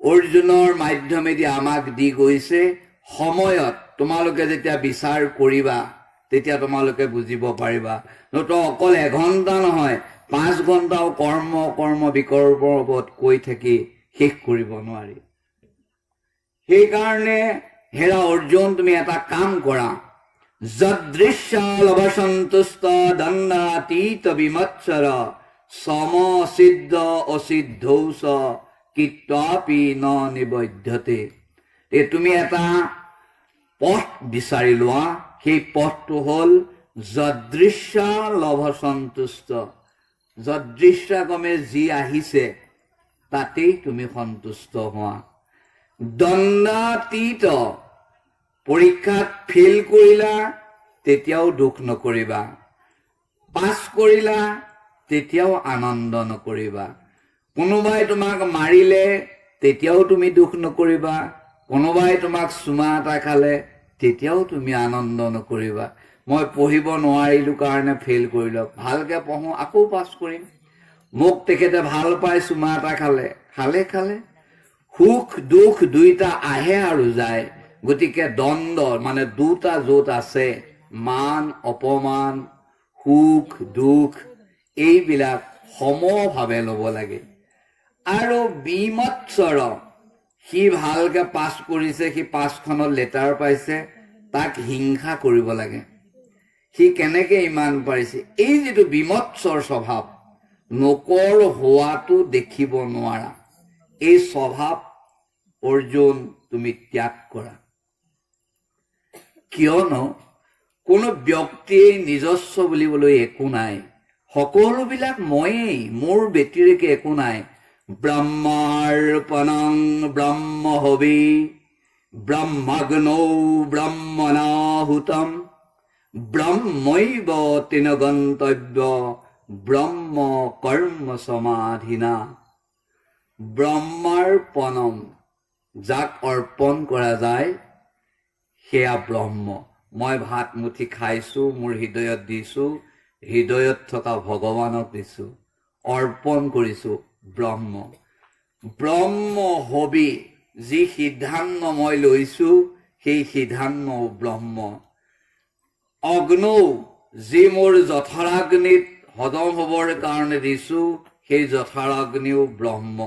অৰ্জুনৰ মাধ্যমেদি আমাক দি গৈছে। সময়ত তোমালোকে যেতিয়া বিচাৰ কৰিবা তেতিয়া তোমালোকে বুজিব পাৰিবা। নতো অকল এঘণ্টা নহয়, 5 ঘণ্টাও কৰ্ম বিকৰ্মৰ ওপৰত কৈ থাকি শেষ কৰিব নোৱাৰি। সেইকাৰণে হেৰা অৰ্জুন, তুমি এটা কাম কৰা, যদৃশ্যা লভসন্তুষ্ট দণ্ডাতীত বিমৎসৰ সম সিদ্ধ অসিদ্ধৌস কিত্বাপি ন নিবধ্যতে। তুমি এটা পথ বিচাৰি লোৱা, সেই পথটো হ'ল যদৃশ্যা লভসন্তুষ্ট। যদৃশ্যা ক্ৰমে যি আহিছে তাতেই তুমি সন্তুষ্ট হোৱা। দণ্ডাতীত, পৰীক্ষাত ফেইল কৰিলা তেতিয়াও দুখ নকৰিবা, পাছ কৰিলা তেতিয়াও আনন্দ নকৰিবা। কোনোবাই তোমাক মাৰিলে তেতিয়াও তুমি দুখ নকৰিবা, কোনোবাই তোমাক চুমা এটা খালে তেতিয়াও তুমি আনন্দ নকৰিবা। মই পঢ়িব নোৱাৰিলো কাৰণে ফেইল কৰিলো, ভালকে পঢ়ো আকৌ পাছ কৰিম। মোক তেখেতে ভাল পাই চুমা এটা খালে। সুখ দুখ দুইটা আহে আৰু যায়। গতিকে দ্বন্দ্ব মানে দুটা য'ত আছে, মান অপমান, সুখ দুখ, এইবিলাক সমভাৱে ল'ব লাগে। আৰু বিমৎসৰ, সি ভালকে পাছ কৰিছে, সি পাছখনত লেটাৰ পাইছে, তাক হিংসা কৰিব লাগে। সি কেনেকে ইমান পাৰিছে, এই যিটো বিমৎসৰ স্বভাৱ, নকৰ হোৱাটো দেখিব নোৱাৰা, এই স্বভাৱ অৰ্জুন তুমি ত্যাগ কৰা। কিয়নো কোনো ব্যক্তিয়ে নিজস্ব বুলিবলৈ একো নাই, সকলোবিলাক ময়েই, মোৰ ব্যতিৰেকে একো নাই। ব্ৰহ্মাৰ্পণং ব্ৰহ্ম হবি ব্ৰহ্মগ্নৌ ব্ৰহ্মণাহুতম ব্ৰহ্মৈব তেন গন্তব্য ব্ৰহ্ম কৰ্ম সমাধিনা। ব্ৰহ্মাৰ্পণম, যাক অৰ্পণ কৰা যায় সেয়া ব্ৰহ্ম। মই ভাত মুঠি খাইছো, মোৰ হৃদয়ত দিছো, হৃদয়ত থকা ভগৱানক দিছো, অৰ্পণ কৰিছো ব্ৰহ্ম। ব্ৰহ্ম হবি, যি সিদ্ধান্ত মই লৈছো সেই সিদ্ধান্ত ব্ৰহ্ম। অগ্নৌ, যি মোৰ জঠৰাগ্নিত হজম হবৰ কাৰণে দিছো সেই জঠৰাগ্নিও ব্ৰহ্ম।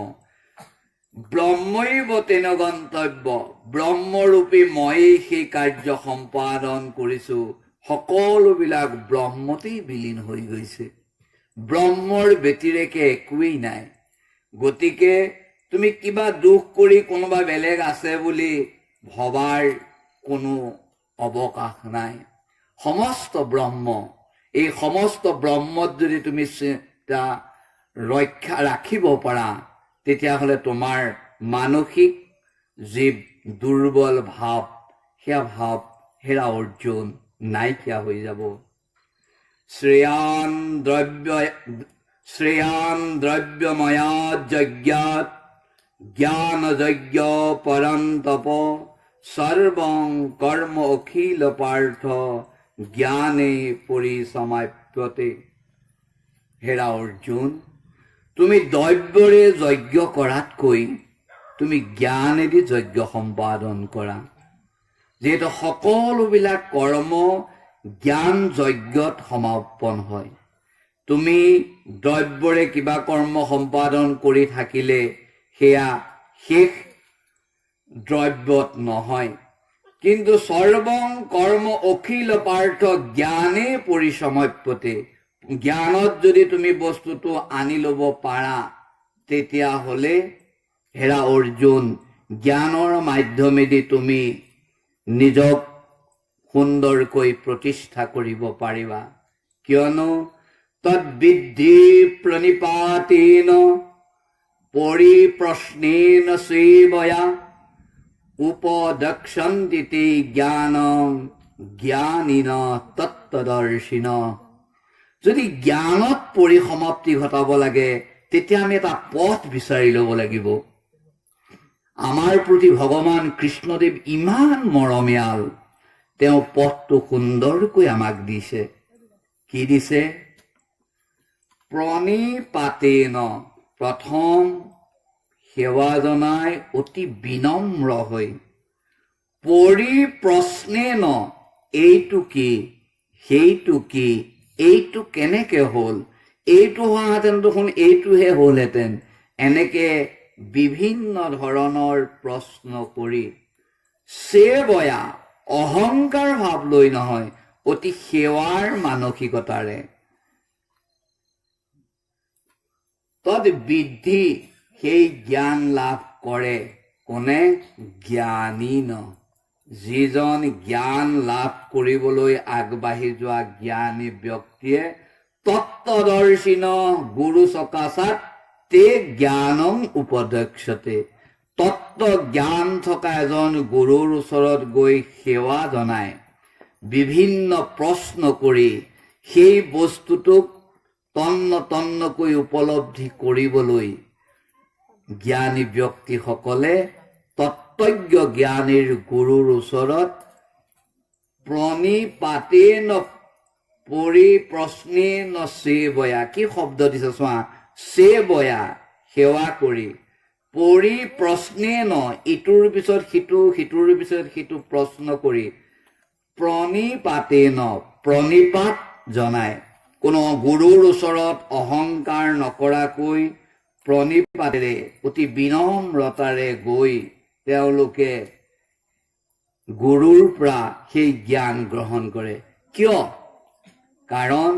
ব্ৰহ্মৈব তেন গন্তব্য, ব্ৰহ্মৰূপী ময়েই সেই কাৰ্য সম্পাদন কৰিছো। সকলোবিলাক ব্ৰহ্মতেই বিলীন হৈ গৈছে, ব্ৰহ্মৰ ব্যতিৰেকে একোৱেই নাই। গতিকে তুমি কিবা দুখ কৰি কোনোবা বেলেগ আছে বুলি ভবাৰ কোনো অৱকাশ নাই। সমস্ত ব্ৰহ্ম, এই সমস্ত ব্ৰহ্মত যদি তুমি ৰক্ষা ৰাখিব পাৰা তেতিয়াহ'লে তোমাৰ মানসিক যি দুৰ্বল ভাৱ, সেয়া ভাৱ হেৰা অৰ্জুন নাইকিয়া হৈ যাব। শ্ৰেয়ান দ্ৰব্যময়া যজ্ঞাত জ্ঞান যজ্ঞ পৰন্তপ সৰ্বং কৰ্ম অখিল পাৰ্থ জ্ঞানে পৰিসমাপ্যতে। হেৰা অৰ্জুন, তুমি দ্ৰব্যৰে যজ্ঞ কৰাতকৈ তুমি জ্ঞানেদি যজ্ঞ সম্পাদন কৰা। যিহেতু সকলোবিলাক কৰ্ম জ্ঞান যজ্ঞত সমাপন হয়। তুমি দ্ৰব্যৰে কিবা কৰ্ম সম্পাদন কৰি থাকিলে সেয়া শেষ দ্ৰব্যত নহয়। কিন্তু সৰ্বং কৰ্ম অখিল পাৰ্থ জ্ঞানে পৰিসমাপ্যতে, জ্ঞানত যদি তুমি বস্তুটো আনি ল'ব পাৰা তেতিয়াহ'লে হেৰা অৰ্জুন, জ্ঞানৰ মাধ্যমেদি তুমি নিজক সুন্দৰকৈ প্ৰতিষ্ঠা কৰিব পাৰিবা। কিয়নো তদ্বিদ্ধি প্ৰণিপাতেন পৰিপ্ৰশ্নেন সেৱয়া উপদক্ষন্তি তে জ্ঞানম জ্ঞানীন তত্ত্বদৰ্শিন। যদি জ্ঞানত পৰিসমাপ্তি ঘটাব লাগে তেতিয়া আমি এটা পথ বিচাৰি ল'ব লাগিব। আমাৰ প্ৰতি ভগৱান কৃষ্ণদেৱ ইমান মৰমীয়াল, তেওঁ পথটো সুন্দৰকৈ আমাক দিছে। কি দিছে? প্ৰণিপাতেন, প্ৰথম সেৱা জনাই অতি বিনম্ৰ হৈ, পৰিপ্ৰশ্নেন, এইটো কি, সেইটো কি, এইটো কেনেকে হ'ল, এইটো হোৱাহেঁতেন দেখোন এইটোহে হ'লহেঁতেন, এনেকে বিভিন্ন ধৰণৰ প্ৰশ্ন কৰি, সেৱয়া, অহংকাৰ ভাৱ লৈ নহয়, অতি সেৱাৰ মানসিকতাৰে, তদ বৃদ্ধি, সেই জ্ঞান লাভ কৰে। কোনে? জ্ঞানীন, যিজন জ্ঞান লাভ কৰিবলৈ আগবাঢ়ি যোৱা জ্ঞানী ব্যক্তিয়ে, তত্ত্বদৰ্শিন, গুৰু চকাচাত তে জ্ঞানং উপদক্ষতে, তত্ত্ব জ্ঞান থকা এজন গুৰুৰ ওচৰত গৈ সেৱা জনাই, বিভিন্ন প্ৰশ্ন কৰি সেই বস্তুটোক তন্নকৈ উপলব্ধি কৰিবলৈ জ্ঞানী ব্যক্তিসকলে তত্ত্বজ্ঞ জ্ঞানীৰ গুৰুৰ ওচৰত প্ৰণিপাতেন পৰিপ্ৰশ্নেন সেৱয়া, কি শব্দ দিছে চোৱা, সেৱয়া, সেৱা কৰি, পৰিপ্ৰশ্নেন, ইটোৰ পিছত সিটো, সিটোৰ পিছত সিটো প্ৰশ্ন কৰি, প্ৰণিপাতেন, প্ৰণিপাত জনাই, কোনো গুৰুৰ ওচৰত অহংকাৰ নকৰাকৈ প্ৰণিপাতেৰে অতি বিনম্ৰতাৰে গৈ তেওঁলোকে গুৰুৰ পৰা সেই জ্ঞান গ্ৰহণ কৰে। কিয়? কাৰণ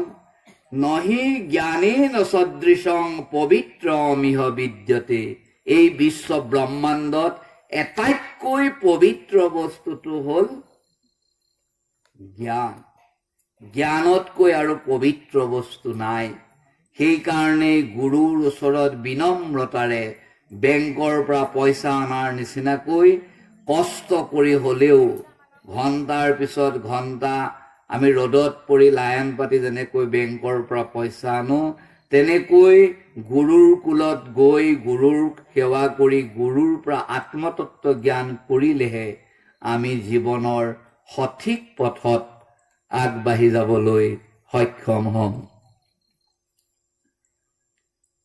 নহি জ্ঞানেন সদৃশং পবিত্ৰমিহ বিদ্যতে, এই বিশ্ব ব্ৰহ্মাণ্ডত এটাইতকৈ পবিত্ৰ বস্তুটো হ'ল জ্ঞান। জ্ঞানতকৈ আৰু পবিত্ৰ বস্তু নাই। সেইকাৰণে গুৰুৰ ওচৰত বিনম্ৰতাৰে বেংকৰ পৰা পইচা অনাৰ নিচিনাকৈ কষ্ট কৰি হ'লেও ঘণ্টাৰ পিছত ঘণ্টা আমি ৰ'দত পৰি লায়ন পাতি যেনেকৈ বেংকৰ পৰা পইচা আনো, তেনেকৈ গুৰুৰ কুলত গৈ গুৰুৰ সেৱা কৰি গুৰুৰ পৰা আত্মতত্ব জ্ঞান কৰিলেহে আমি জীৱনৰ সঠিক পথত আগবাঢ়ি যাবলৈ সক্ষম হ'ম।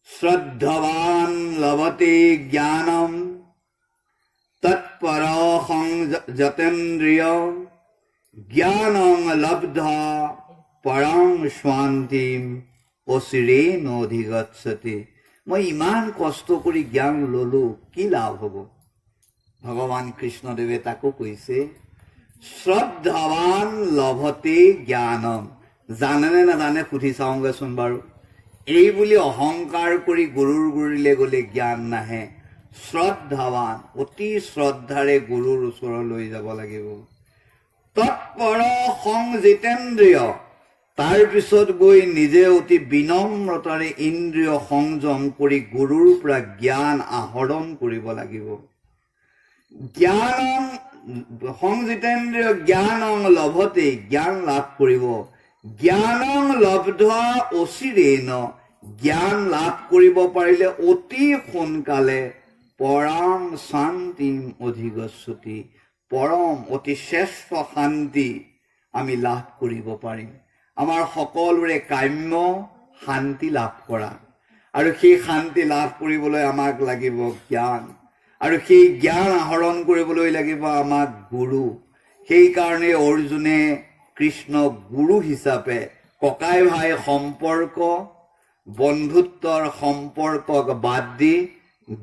শ্ৰদ্ধাৱান লভতে জ্ঞানম তৎপৰ সংযতেন্দ্ৰিয় জ্ঞানং লব্ধা পৰং শান্তিম অচিৰেণ অধিগচ্ছতে। মই ইমান কষ্ট কৰি জ্ঞান ললো, কি লাভ হ'ব? ভগৱান কৃষ্ণদেৱে তাকো কৈছে, শ্ৰদ্ধাৱান লভতে জ্ঞানম। জানেনে নাজানে সুধি চাওঁগেচোন বাৰু। এই বুলি অহংকাৰ কৰি গুৰুৰ গুৰিলে গ'লে জ্ঞান নাহে। শ্ৰদ্ধাৱান, অতি শ্ৰদ্ধাৰে গুৰুৰ ওচৰলৈ যাব লাগিব। তৎপৰ সংযতেন্দ্ৰিয়, তাৰ পিছত গৈ নিজে অতি বিনম্ৰতাৰে ইন্দ্ৰিয় সংযম কৰি গুৰুৰ পৰা জ্ঞান আহৰণ কৰিব লাগিব। জ্ঞানং সংযতেন্দ্ৰিয় জ্ঞানং লভতে, জ্ঞান লাভ কৰিব। জ্ঞানং লব্ধা অচিৰেণ, জ্ঞান লাভ কৰিব পাৰিলে অতি সোনকালে পৰম শান্তিম অধিগচ্ছতি, পৰম অতি শ্ৰেষ্ঠ শান্তি আমি লাভ কৰিব পাৰিম। আমাৰ সকলোৰে কাম্য শান্তি লাভ কৰা, আৰু সেই শান্তি লাভ কৰিবলৈ আমাক লাগিব জ্ঞান, আৰু সেই জ্ঞান আহৰণ কৰিবলৈ লাগিব আমাক গুৰু। সেইকাৰণে অৰ্জুনে কৃষ্ণক গুৰু হিচাপে ককাই ভাই সম্পৰ্ক, বন্ধুত্বৰ সম্পৰ্কক বাদ দি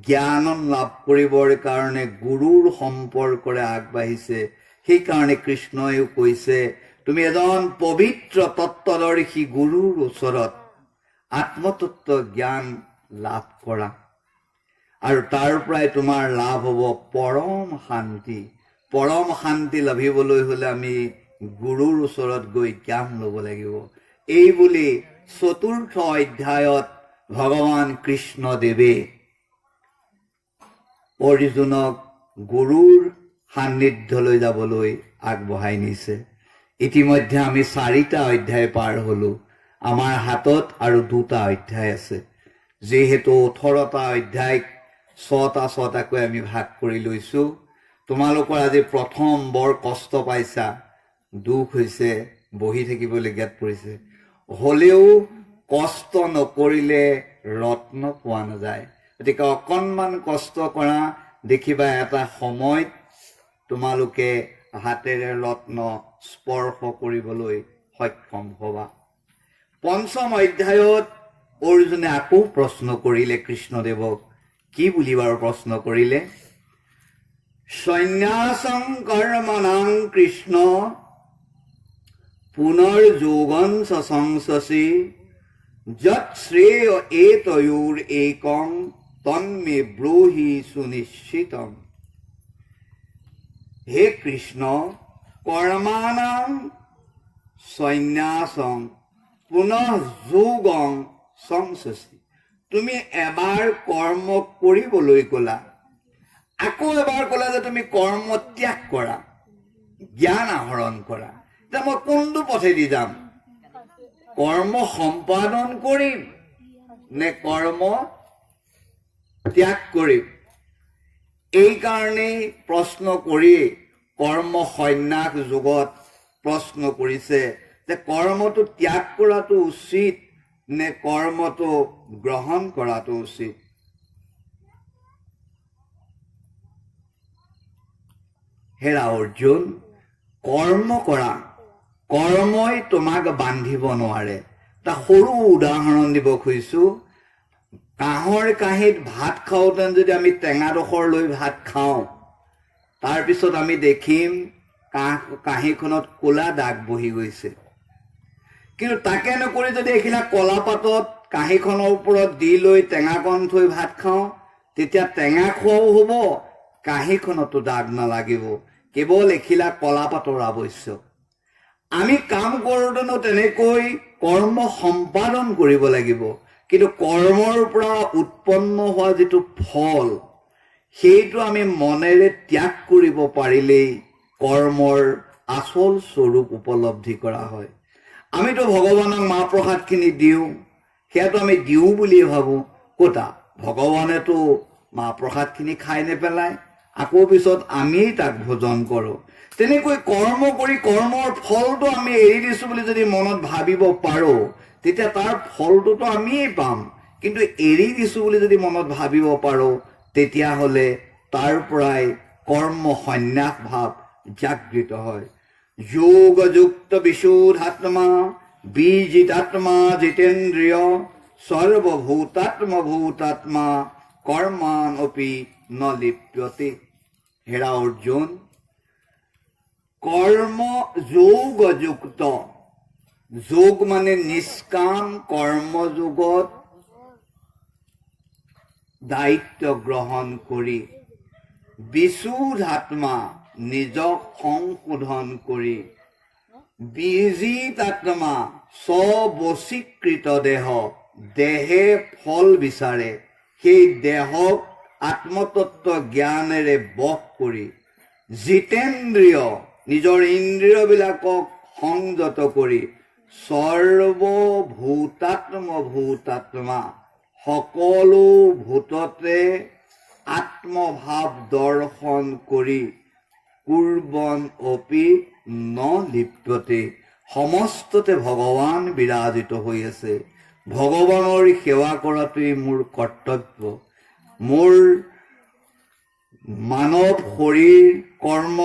জ্ঞান লাভ কৰিবৰ কাৰণে গুৰুৰ সম্পৰ্কৰে আগবাঢ়িছে। সেইকাৰণে কৃষ্ণইও কৈছে, তুমি এজন পবিত্ৰ তত্ত্বদৰ্শী গুৰুৰ ওচৰত আত্মতত্ত্ব জ্ঞান লাভ কৰা, আৰু তাৰ পৰাই তোমাৰ লাভ হ'ব পৰম শান্তি। পৰম শান্তি লাভিবলৈ হ'লে আমি গুৰুৰ ওচৰত গৈ জ্ঞান ল'ব লাগিব। এই বুলি ৪ৰ্থ অধ্যায়ত ভগৱান কৃষ্ণদেৱে অৰ্জুনক গুৰুৰ সান্নিধ্যলৈ যাবলৈ আগবঢ়াই নিছে। ইতিমধ্যে আমি 4টা অধ্যায় পাৰ হলো। আমাৰ হাতত আৰু 2টা অধ্যায় আছে। যিহেতু 18টা অধ্যায় 6টাকৈ আমি ভাগ কৰি লৈছো। তোমালোকৰ আজি প্ৰথম বৰ কষ্ট পাইছা, দুখ হৈছে, বহি থাকিবলগীয়াত পৰিছে। হলেও কষ্ট নকৰিলে ৰত্ন পোৱা নাযায়। গতিকে অকণমান কষ্ট কৰা, দেখিবা এটা সময়ত তোমালোকে হাতেৰে ৰত্ন স্পৰ্শ কৰিবলৈ সক্ষম হবা। 5ম অধ্যায়ত অৰ্জুনে আকৌ প্ৰশ্ন কৰিলে কৃষ্ণদেৱক। কি বুলি বাৰু প্ৰশ্ন কৰিলে? সন্ন্যাসং কৰ্মণাং কৃষ্ণ পুনৰ্যোগং সংসসি যৎ শ্ৰেয় এতয়োৰ একং তন্মে ব্ৰূহি সুনিশ্চিতম। হে কৃষ্ণ, কৰ্মাণাং সন্ন্যাসং পুনঃ যোগং সংসসি। তুমি এবাৰ কৰ্ম কৰিবলৈ ক'লা, আকৌ এবাৰ ক'লা যে তুমি কৰ্ম ত্যাগ কৰা, জ্ঞান আহৰণ কৰা। এতিয়া মই কোনটো পথেদি যাম? কৰ্ম সম্পাদন কৰিম নে কৰ্ম ত্যাগ কৰিম? এইকাৰণেই প্ৰশ্ন কৰি কৰ্ম সন্ন্যাস যোগত প্ৰশ্ন কৰিছে যে কৰ্মটো ত্যাগ কৰাটো উচিত নে কৰ্মটো গ্ৰহণ কৰাটো উচিত। হেৰা অৰ্জুন, কৰ্ম কৰা, কৰ্মই তোমাক বান্ধিব নোৱাৰে। এটা সৰু উদাহৰণ দিব খুজিছো। কাঁহৰ কাঁহীত ভাত খাওঁতে যদি আমি টেঙাডোখৰ লৈ ভাত খাওঁ, তাৰপিছত আমি দেখিম কাঁহীখনত ক'লা দাগ বহি গৈছে। কিন্তু তাকে নকৰি যদি এইখিলা কলা পাতত কাঁহীখনৰ ওপৰত দি লৈ টেঙাকণ থৈ ভাত খাওঁ, তেতিয়া টেঙা খোৱাও হ'ব, কাঁহীখনতো দাগ নালাগিব। কেৱল এখিলা কলা পাতৰ আৱশ্যক। আমি কাম কৰোঁতেনো তেনেকৈ কৰ্ম সম্পাদন কৰিব লাগিব, কিন্তু কৰ্মৰ পৰা উৎপন্ন হোৱা যিটো ফল, সেইটো আমি মনেৰে ত্যাগ কৰিব পাৰিলেই কৰ্মৰ আচল স্বৰূপ উপলব্ধি কৰা হয়। আমিতো ভগৱানক মাহ প্ৰসাদখিনি দিওঁ, সেয়াতো আমি দিওঁ বুলিয়ে ভাবোঁ। ক'তা ভগৱানেতো মাহ প্ৰসাদখিনি খাই নেপেলায়, আকৌ পিছত আমি তাক ভোজন কৰোঁ। তেনেকৈ কৰ্ম কৰি কৰ্মৰ ফলটো আমি এৰি দিছোঁ বুলি যদি মনত ভাবিব পাৰোঁ, তেতিয়া তাৰ ফলটোতো আমিয়েই পাম। কিন্তু এৰি দিছোঁ বুলি যদি মনত ভাবিব পাৰোঁ, তেতিয়াহ'লে তাৰ পৰাই কৰ্ম সন্ন্যাস ভাৱ জাগৃত হয়। যোগযুক্ত বিশুদ্ধাত্মা বিজিতাত্মা জিতেন্দ্ৰিয় সৰ্বভূতাত্মভূতাত্মা কৰ্মান অপি ন লিপ্যতে। হেৰা অৰ্জুন, কৰ্ম যোগযুক্ত, যোগ মানে নিষ্কাম কৰ্মযোগত দায়িত্ব গ্ৰহণ কৰি, বিশুদ্ধাত্মা নিজক সংশোধন কৰি, বিজিতাত্মা স্ববশীকৃত দেহ, দেহে ফল বিচাৰে, সেই দেহক আত্মতত্ত্ব জ্ঞানেৰে বশ কৰি, জিতেন্দ্ৰিয় নিজৰ ইন্দ্ৰিয়বিলাকক সংযত কৰি, সৰ্বভূতাত্মভূতাত্মা সকলো ভূততে আত্মভাৱ দৰ্শন কৰি, কুৰ্বন অপি ন লিপ্যতে, সমস্ততে ভগৱান বিৰাজিত হৈ আছে। ভগৱানৰ সেৱা কৰাটোৱেই মোৰ কৰ্তব্য। মোৰ মানৱ শৰীৰ কৰ্ম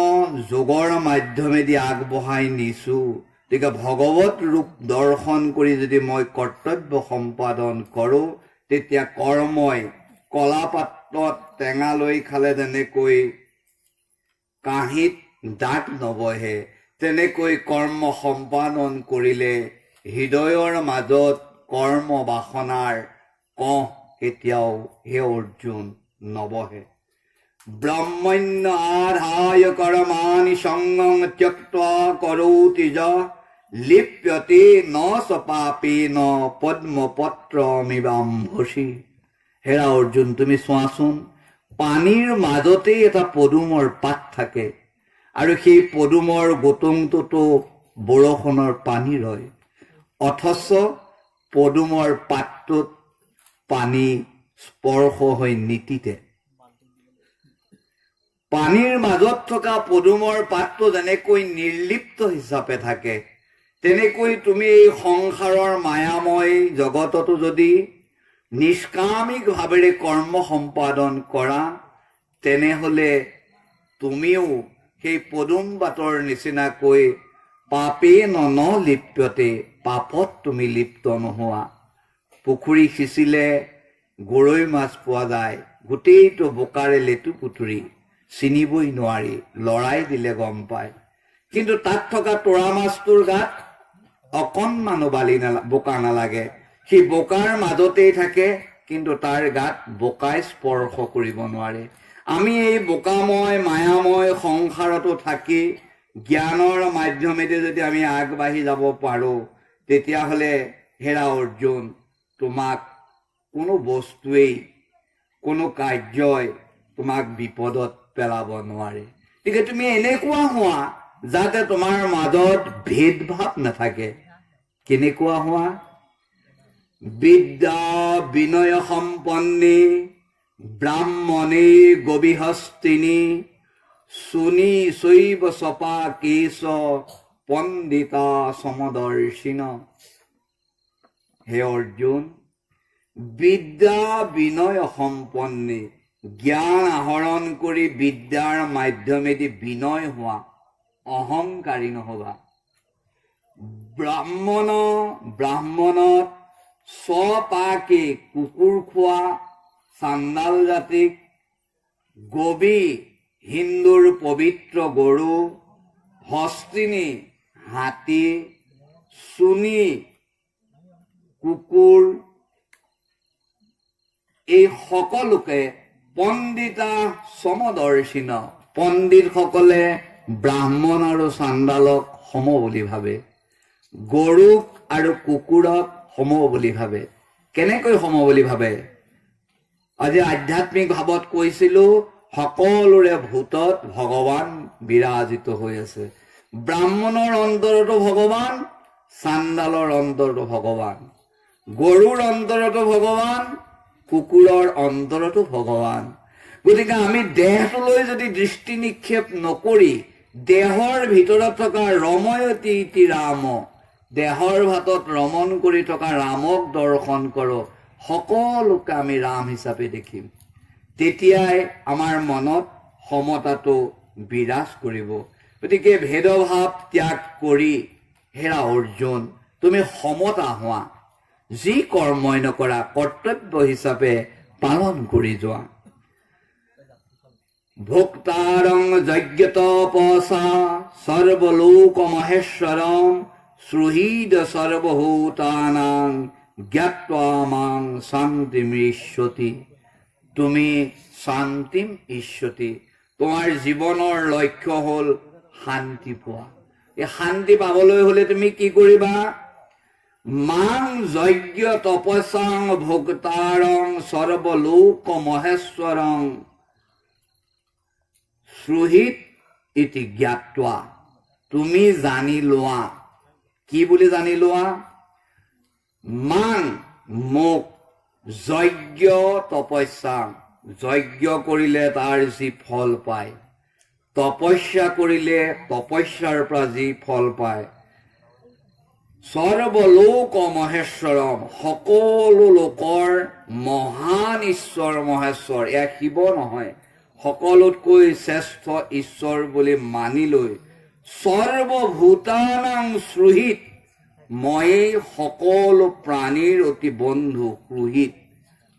যোগৰ মাধ্যমেদি আগবঢ়াই নিছো। গতিকে ভগৱত ৰূপ দৰ্শন কৰি যদি মই কৰ্তব্য সম্পাদন কৰোঁ, তেতিয়া কৰ্মই কলা পাত্ৰত টেঙা লৈ খালে যেনেকৈ কাঁহীত দাগ নবহে, তেনেকৈ কৰ্ম সম্পাদন কৰিলে হৃদয়ৰ মাজত কৰ্ম বাসনাৰ কহ কেতিয়াও হে অৰ্জুন নবহে। ব্ৰহ্মণ্য আধায় কৰ্মাণি সংগং ত্যক্ত্বা কৰোতি য লিপ্যতে ন চ পাপেন পদ্মপত্ৰমিবাম্ভসি। হেৰা অৰ্জুন, তুমি চোৱাচোন, পানীৰ মাজতেই এটা পদুমৰ পাত থাকে আৰু সেই পদুমৰ গোটংটোতো বৰষুণৰ পানী ৰয়, অথচ পদুমৰ পাতটোত পানী স্পৰ্শ হৈ নীতিতে। পানীৰ মাজত থকা পদুমৰ পাতটো যেনেকৈ নিৰ্লিপ্ত হিচাপে থাকে, তেনেকৈ তুমি এই সংসাৰৰ মায়াময় জগততো যদি নিষ্কামিক ভাৱেৰে কৰ্ম সম্পাদন কৰা, তেনেহলে তুমিও সেই পদুম পাতৰ নিচিনাকৈ পাপে ন লিপ্যতে, পাপত তুমি লিপ্ত নোহোৱা। পুখুৰী সিঁচিলে গৰৈ মাছ পোৱা যায়, গোটেইটো বোকাৰে লেটু পুতুৰি, চিনিবই নোৱাৰি, লৰাই দিলে গম পায়। কিন্তু তাত থকা তোৰা মাছটোৰ গাত অকণমানো বোকা নালাগে, সি বোকাৰ মাজতেই থাকে, কিন্তু তাৰ গাত বোকাই স্পৰ্শ কৰিব নোৱাৰে। আমি এই বোকাময় মায়াময় সংসাৰতো থাকি জ্ঞানৰ মাধ্যমেদি যদি আমি আগবাঢ়ি যাব পাৰোঁ, তেতিয়াহ'লে হেৰা অৰ্জুন, তোমাক কোনো বস্তুৱেই, কোনো কাৰ্যই তোমাক বিপদত পেলাব নোৱাৰে। গতিকে তুমি এনেকুৱা হোৱা যাতে তোমাৰ মাজত ভেদভাৱ নাথাকে। কেনেকুৱা হোৱা? বিদ্যা বিনয় সম্পন্নী ব্ৰাহ্মণী গবিহস্তিনী সুনী শৈব চপা কেশ পণ্ডিতা সমদৰ্শিন। হে অৰ্জুন, বিদ্যা বিনয় সম্পন্নী, জ্ঞান আহৰণ কৰি বিদ্যাৰ মাধ্যমেদি বিনয় হোৱা, অহংকাৰী নহবা। ব্ৰাহ্মণত স্বপাকে, কুকুৰ খোৱা চাণ্ডাল জাতিক, গবি হিন্দুৰ পবিত্ৰ গৰু, হস্তিনী হাতী, চুনি কুকুৰ, এই সকলোকে পণ্ডিতা সমদৰ্শিন, পণ্ডিতসকলে ব্ৰাহ্মণ আৰু চাণ্ডালক সম বুলি ভাবে, গৰুক আৰু কুকুৰক সম বুলি ভাবে। কেনেকৈ সম বুলি ভাবে? আজি আধ্যাত্মিক ভাৱত কৈছিলো, সকলোৰে ভূতত ভগৱান বিৰাজিত হৈ আছে। ব্ৰাহ্মণৰ অন্তৰতো ভগৱান, চাণ্ডালৰ অন্তৰতো ভগৱান, গৰুৰ অন্তৰতো ভগৱান, কুকুৰৰ অন্তৰতো ভগৱান। গতিকে আমি দেহটোলৈ যদি দৃষ্টি নিক্ষেপ নকৰি দেহৰ ভিতৰত থকা ৰময়তি ইতি ৰাম, দেহৰ ভাতত ৰমণ কৰি থকা ৰামক দৰ্শন কৰোঁ, সকলোকে আমি ৰাম হিচাপে দেখিম। তেতিয়াই আমাৰ মনত সমতাটো বিৰাজ কৰিব। গতিকে ভেদভাৱ ত্যাগ কৰি হেৰা অৰ্জুন, তুমি সমতা হোৱা, যি কৰ্মই নকৰা কৰ্তব্য হিচাপে পালন কৰি যোৱা। ভোক্তাৰং যজ্ঞতপসা সৰ্বলোক মহেশ্বৰম শ্ৰুহীদ সৰ্বভূতানাং জ্ঞাত্বা মাং শান্তিমিষ্যতি। তুমি শান্তিম ইষ্যতি, তোমাৰ জীৱনৰ লক্ষ্য হ'ল শান্তি পোৱা। এই শান্তি পাবলৈ হলে তুমি কি কৰিবা? মাং যজ্ঞ তপস্যাং ভোক্তাৰং সৰ্বলোক মহেশ্বৰং শ্ৰুহিত ইতি জ্ঞাত্বা। তুমি জানি লোৱা। কি বুলি জানি লোৱা? মাং, মোক, যজ্ঞ তপস্যা, যজ্ঞ কৰিলে তাৰ যি ফল পায়, তপস্যা কৰিলে তপস্যাৰ পৰা যি ফল পায়, সৰ্বলোক মহেশ্বৰম, সকলো লোকৰ মহান ঈশ্বৰ মহেশ্বৰ, এয়া শিৱ নহয়, সকলোতকৈ শ্ৰেষ্ঠ ঈশ্বৰ বুলি মানি লৈ সৰ্বভূতানাং শ্ৰুহিত, ময়েই সকলো প্ৰাণীৰ অতি বন্ধু, শ্ৰুহিত,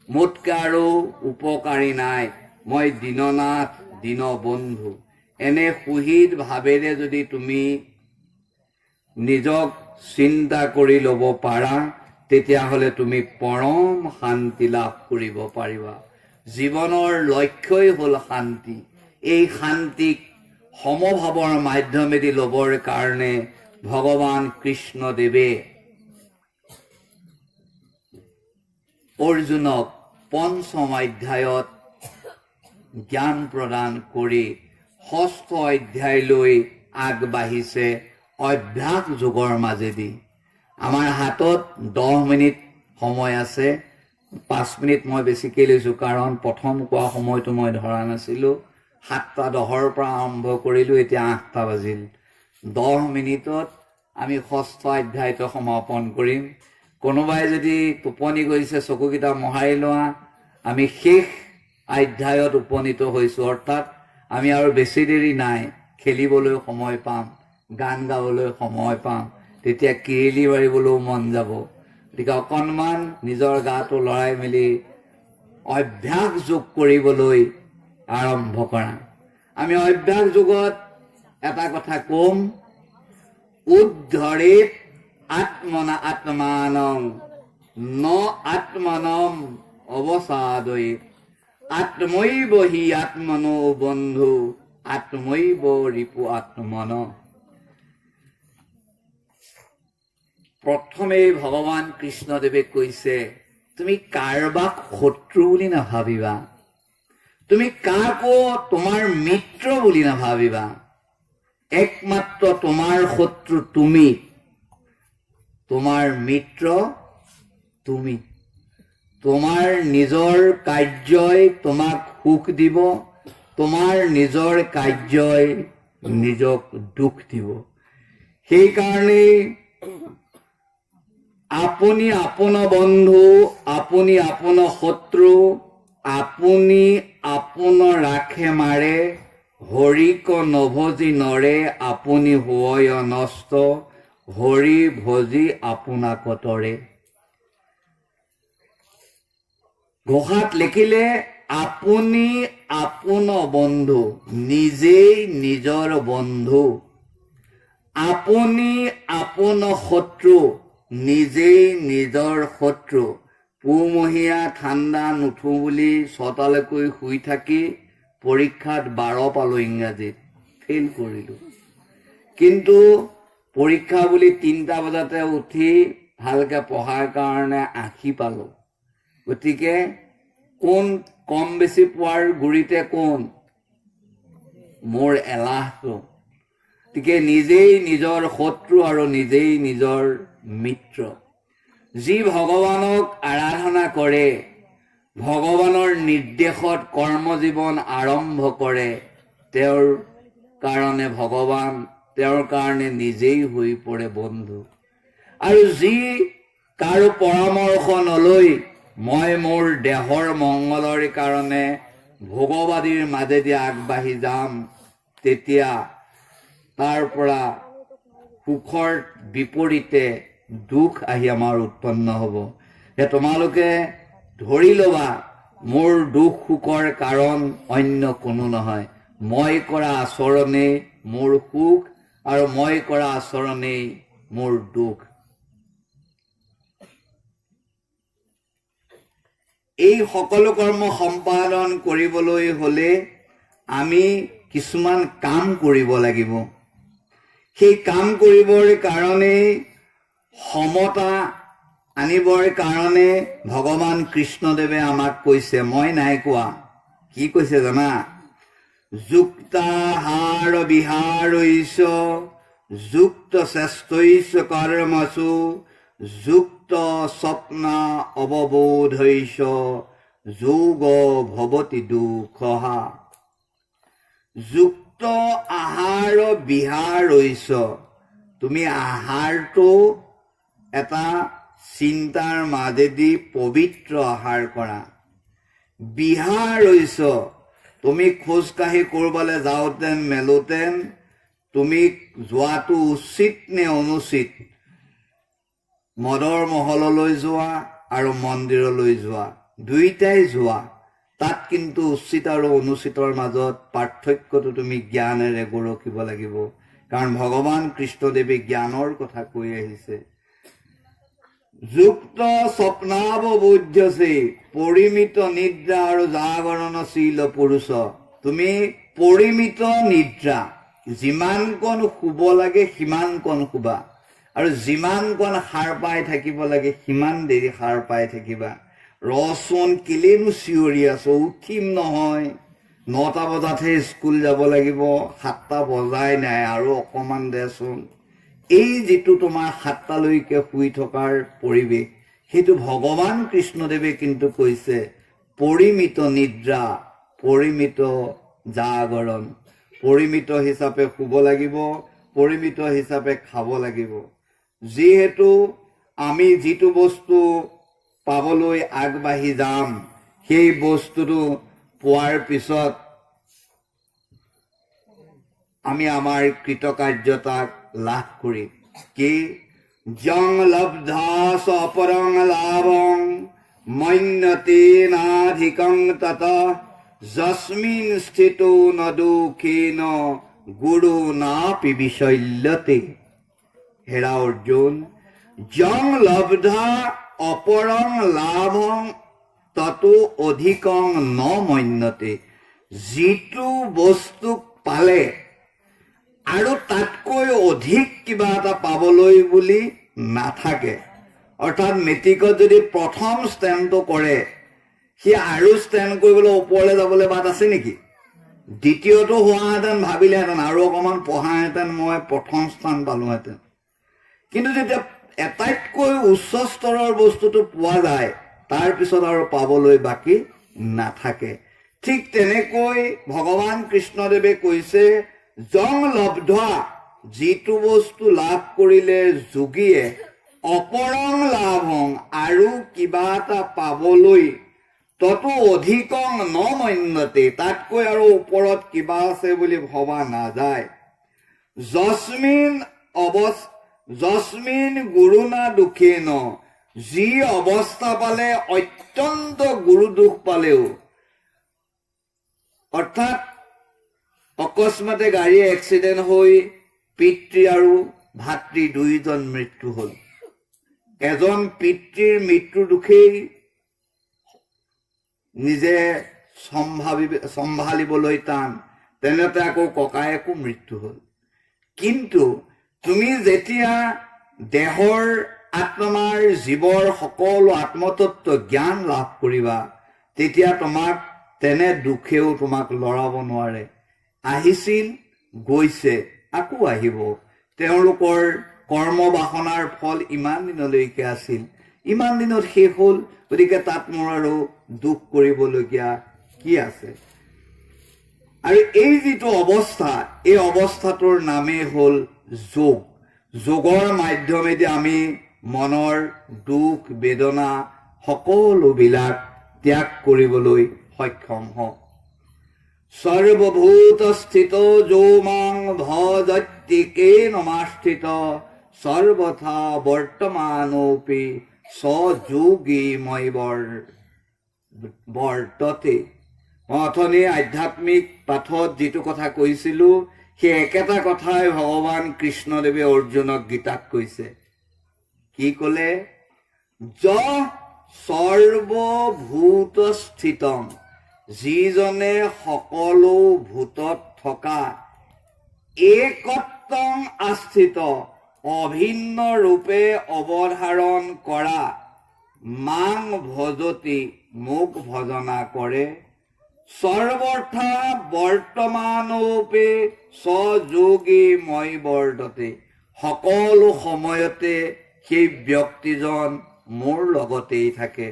মোতকৈ আৰু উপকাৰী নাই, মই দীননাথ দীনবন্ধু। এনে সুহিত ভাৱেৰে যদি তুমি নিজক চিন্তা কৰি ল'ব পাৰা, তেতিয়াহ'লে তুমি পৰম শান্তি লাভ কৰিব পাৰিবা। জীৱনৰ লক্ষ্যই হ'ল শান্তি। এই শান্তিক সমভাৱৰ মাধ্যমেদি ল'বৰ কাৰণে ভগৱান কৃষ্ণদেৱে অৰ্জুনক পঞ্চম অধ্যায়ত জ্ঞান প্ৰদান কৰি 6ষ্ঠ অধ্যায়লৈ আগবাঢ়িছে অভ্যাস যোগৰ মাজেদি। আমাৰ হাতত 10 মিনিট সময় আছে। 5 মিনিট মই বেছিকৈ লৈছোঁ, কাৰণ প্ৰথম কোৱা সময়টো মই ধৰা নাছিলোঁ। 7:10ৰ পৰা আৰম্ভ কৰিলোঁ, এতিয়া 8টা বাজিল। 10 মিনিটত আমি 6ষ্ঠ অধ্যায়টো সমাপন কৰিম। কোনোবাই যদি টোপনি গৈছে চকুকেইটা মোহাৰি লোৱা, আমি শেষ অধ্যায়ত উপনীত হৈছোঁ। অৰ্থাৎ আমি আৰু বেছি দেৰি নাই, খেলিবলৈ সময় পাম, গান গাবলৈ সময় পাম, তেতিয়া কিৰিলি মাৰিবলৈও মন যাব। গতিকে অকণমান নিজৰ গাটো লৰাই মেলি অভ্যাস যোগ কৰিবলৈ আৰম্ভ কৰা। আমি অভ্যাস যোগত এটা কথা ক'ম, উদ্ধৰেত আত্মানং ন আত্মানম অৱসাদয়েত আত্মৈব হি আত্মনো বন্ধু আত্মৈব ৰিপু আত্মন। প্ৰথমেই ভগৱান কৃষ্ণদেৱে কৈছে, তুমি কাৰোবাক শত্ৰু বুলি নাভাবিবা, তুমি কাকো তোমাৰ মিত্ৰ বুলি নাভাবিবা। একমাত্ৰ তোমাৰ শত্ৰু তুমি, তোমাৰ মিত্ৰ তুমি। তোমাৰ নিজৰ কাৰ্যই তোমাক সুখ দিব, তোমাৰ নিজৰ কাৰ্যই নিজক দুখ দিব। সেইকাৰণেই আপুনি আপোন বন্ধু, আপুনি আপোন শত্ৰু, আপুনি আপোন ৰাখে মাৰে, হৰিক নভজি নৰে, আপুনি হয় নষ্ট, হৰি ভজি আপোনাক তৰে। ঘোষাত লিখিলে, আপুনি আপোন বন্ধু, নিজেই নিজৰ বন্ধু, আপুনি আপোন শত্ৰু, নিজেই নিজৰ শত্ৰু। পুহমহীয়া ঠাণ্ডা নুঠো বুলি 6টালৈকে শুই থাকি পৰীক্ষাত 12 পালোঁ, ইংৰাজীত ফেইল কৰিলোঁ। কিন্তু পৰীক্ষা বুলি 3টা বজাতে উঠি ভালকৈ পঢ়াৰ কাৰণে 80 পালোঁ। গতিকে কোন কম বেছি পোৱাৰ গুৰিতে কোন? মোৰ এলাহটো। গতিকে নিজেই নিজৰ শত্ৰু আৰু নিজেই নিজৰ মিত্ৰ। যি ভগৱানক আৰাধনা কৰে, ভগৱানৰ নিৰ্দেশত কৰ্মজীৱন আৰম্ভ কৰে, তেওঁৰ কাৰণে ভগৱান, তেওঁৰ কাৰণে নিজেই হৈ পৰে বন্ধু। আৰু যি কাৰো পৰামৰ্শ নলৈ মই মোৰ দেহৰ মংগলৰ কাৰণে ভোগবাদীৰ মাজেদি আগবাঢ়ি যাম, তেতিয়া তাৰ পৰা সুখৰ বিপৰীতে দুখ আহি আমাৰ উৎপন্ন হ'ব। তোমালোকে ধৰি ল'বা, মোৰ দুখ সুখৰ কাৰণ অন্য কোনো নহয়, মই কৰা আচৰণেই মোৰ সুখ আৰু মই কৰা আচৰণেই মোৰ দুখ। এই সকলো কৰ্ম সম্পাদন কৰিবলৈ হ'লে আমি কিছুমান কাম কৰিব লাগিব। সেই কাম কৰিবৰ কাৰণে সমতা আনিবৰ কাৰণে ভগৱান কৃষ্ণদেৱে আমাক কৈছে, মই নাই কোৱা। কি কৈছে জানা? যুক্তাহাৰ বিহাৰৈছ যুক্ত শ্ৰেষ্ঠৈছ কৰ্মসু যুক্ত স্বপ্না অৱবোধৈছ যোগ ভৱতি দুঃখহা। যুক্ত আহাৰ বিহাৰৈছ, তুমি আহাৰটো এটা চিন্তাৰ মাজেদি পবিত্ৰ আহাৰ কৰা। বিহাৰৈছ, তুমি খোজকাঢ়ি কৰবালৈ যাওঁতেন মেলোতেন তুমি যোৱাটো উচিত নে অনুচিত? মদৰ মহললৈ যোৱা আৰু মন্দিৰলৈ যোৱা, দুইটাই যোৱা। তাত কিন্তু উচিত আৰু অনুচিতৰ মাজত পাৰ্থক্যটো তুমি জ্ঞানেৰে গৰকিব লাগিব। কাৰণ ভগৱান কৃষ্ণদেৱে জ্ঞানৰ কথা কৈ আহিছে। যুক্ত স্বপ্নাৱবোধ্যসে পৰিমিত নিদ্ৰা আৰু জাগৰণশীল পুৰুষ, তুমি পৰিমিত নিদ্ৰা, যিমানকণ শুব লাগে সিমানকণ শুবা, আৰু যিমানকণ সাৰ পাই থাকিব লাগে সিমান দেৰি সাৰ পাই থাকিবা। ৰচোন কেলেনো চিঞৰি আছো, উঠিম নহয়, 9টা বজাতহে স্কুল যাব লাগিব, 7টা বজাই নাই আৰু অকণমান দেচোন। এই যিটো তোমাৰ 7টালৈকে শুই থকাৰ পৰিৱেশ, সেইটো ভগৱান কৃষ্ণদেৱে কিন্তু কৈছে পৰিমিত নিদ্ৰা, পৰিমিত জাগৰণ। পৰিমিত হিচাপে শুব লাগিব, পৰিমিত হিচাপে খাব লাগিব। যিহেতু আমি যিটো বস্তু পাবলৈ আগবাঢ়ি যাম, সেই বস্তুটো পোৱাৰ পিছত আমি আমাৰ কৃতকাৰ্যতাক লাভ কৰিম। কি জং লব্ধা সপৰং লাভং মন্যতে নাধিকং তত যস্মিন স্থিতো ন দুখেন গুৰু নাপি বিশল্যতে। হেৰা অৰ্জুন, জং লব্ধা অপৰং লাভং ততো অধিকং ন মন্যতে। যিটো বস্তুক পালে আৰু তাতকৈ অধিক কিবা এটা পাবলৈ বুলি নাথাকে। অৰ্থাৎ মেট্ৰিকত যদি প্ৰথম ষ্টেণ্ডটো কৰে, সি আৰু ষ্টেণ্ড কৰিবলৈ ওপৰলৈ যাবলৈ বাট আছে নেকি? দ্বিতীয়টো হোৱাহেঁতেন ভাবিলেহেঁতেন আৰু অকণমান পঢ়াহেঁতেন মই প্ৰথম স্থান পালোহেঁতেন। কিন্তু যেতিয়া এটাইতকৈ উচ্চ স্তৰৰ বস্তুটো পোৱা যায়, তাৰ পিছত আৰু পাবলৈ বাকী নাথাকে। ঠিক তেনেকৈ ভগৱান কৃষ্ণদেৱে কৈছে জং লব্ধা, যিটো বস্তু লাভ কৰিলে যোগীয়ে অপৰং লাভং, আৰু কিবা এটা পাবলৈ ততো অধিকং ন মন্যতে, তাতকৈ আৰু ওপৰত কিবা আছে বুলি ভবা নাযায়। যস্মিন গুৰু না দুখেন, যি অৱস্থা পালে অত্যন্ত গুৰু দুখ পালেও, অৰ্থাৎ অকস্মাতে গাড়ী এক্সিডেণ্ট হৈ পিতৃ আৰু ভাতৃ দুয়োজন মৃত্যু হ'ল। এজন পিতৃৰ মৃত্যুৰ দুখেই নিজে চম্ভালিবলৈ টান, তেনেতে আকৌ ককায়েকো মৃত্যু হ'ল। কিন্তু তুমি যেতিয়া দেহৰ আত্মাৰ জীৱৰ সকলো আত্মতত্ব জ্ঞান লাভ কৰিবা, তেতিয়া তোমাক তেনে দুখেও তোমাক লৰাব নোৱাৰে। আহিছিল, গৈছে, আকৌ আহিব। তেওঁলোকৰ কৰ্ম বাসনাৰ ফল ইমান দিনলৈকে আছিল, ইমান দিনত শেষ হ'ল, গতিকে তাত মোৰ আৰু দুখ কৰিবলগীয়া কি আছে? আৰু এই যিটো অৱস্থা, এই অৱস্থাটোৰ নামেই হ'ল যোগ। যোগৰ মাধ্যমেদি আমি মনৰ দুখ বেদনা সকলোবিলাক ত্যাগ কৰিবলৈ সক্ষম হওঁ। সৰ্বভূত স্থিত যো মাং ভজত্যিকে নমাস্থিত সৰ্বথা বৰ্তমানোপি সযোগী মই বৰ্ততে। মই অথনি আধ্যাত্মিক পাঠত যিটো কথা কৈছিলো, সেই একেটা কথাই ভগৱান কৃষ্ণদেৱে অৰ্জুনক গীতাত কৈছে। কি কলে? সৰ্বভূত স্থিতম, যিজনে সকলো ভূতত থকা একত্বং আস্থিত, অভিন্ন ৰূপে অৱধাৰণ কৰা, মাং ভজতি, মোক ভজনা কৰে, সৰ্বথা বৰ্তমানোপি সযোগী মই বৰ্ততে, সকলো সময়তে সেই ব্যক্তিজন মোৰ লগতেই থাকে।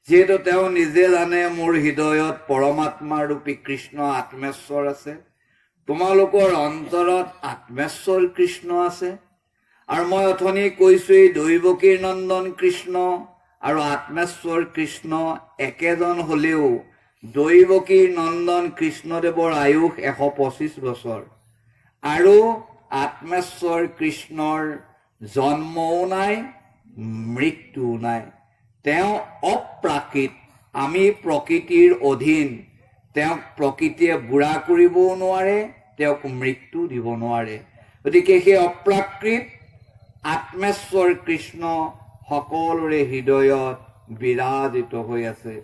যিহেতু তেওঁ নিজে জানে মোৰ হৃদয়ত পৰমাত্মা ৰূপী কৃষ্ণ আত্মেশ্বৰ আছে, তোমালোকৰ অন্তৰত আত্মেশ্বৰ কৃষ্ণ আছে। আৰু মই অথনি কৈছো, এই দৈৱকীৰ নন্দন কৃষ্ণ আৰু আত্মেশ্বৰ কৃষ্ণ একেজন হলেও দৈৱকীৰ নন্দন কৃষ্ণদেৱৰ আয়ুস 125 বছৰ, আৰু আত্মেশ্বৰ কৃষ্ণৰ জন্মও নাই, মৃত্যুও নাই। তেওঁ অপ্ৰাকৃত, আমি প্ৰকৃতিৰ অধীন। তেওঁক প্ৰকৃতিয়ে বুঢ়া কৰিবও নোৱাৰে, তেওঁক মৃত্যু দিব নোৱাৰে। গতিকে সেই অপ্ৰাকৃত আত্মেশ্বৰ কৃষ্ণ সকলোৰে হৃদয়ত বিৰাজিত হৈ আছে।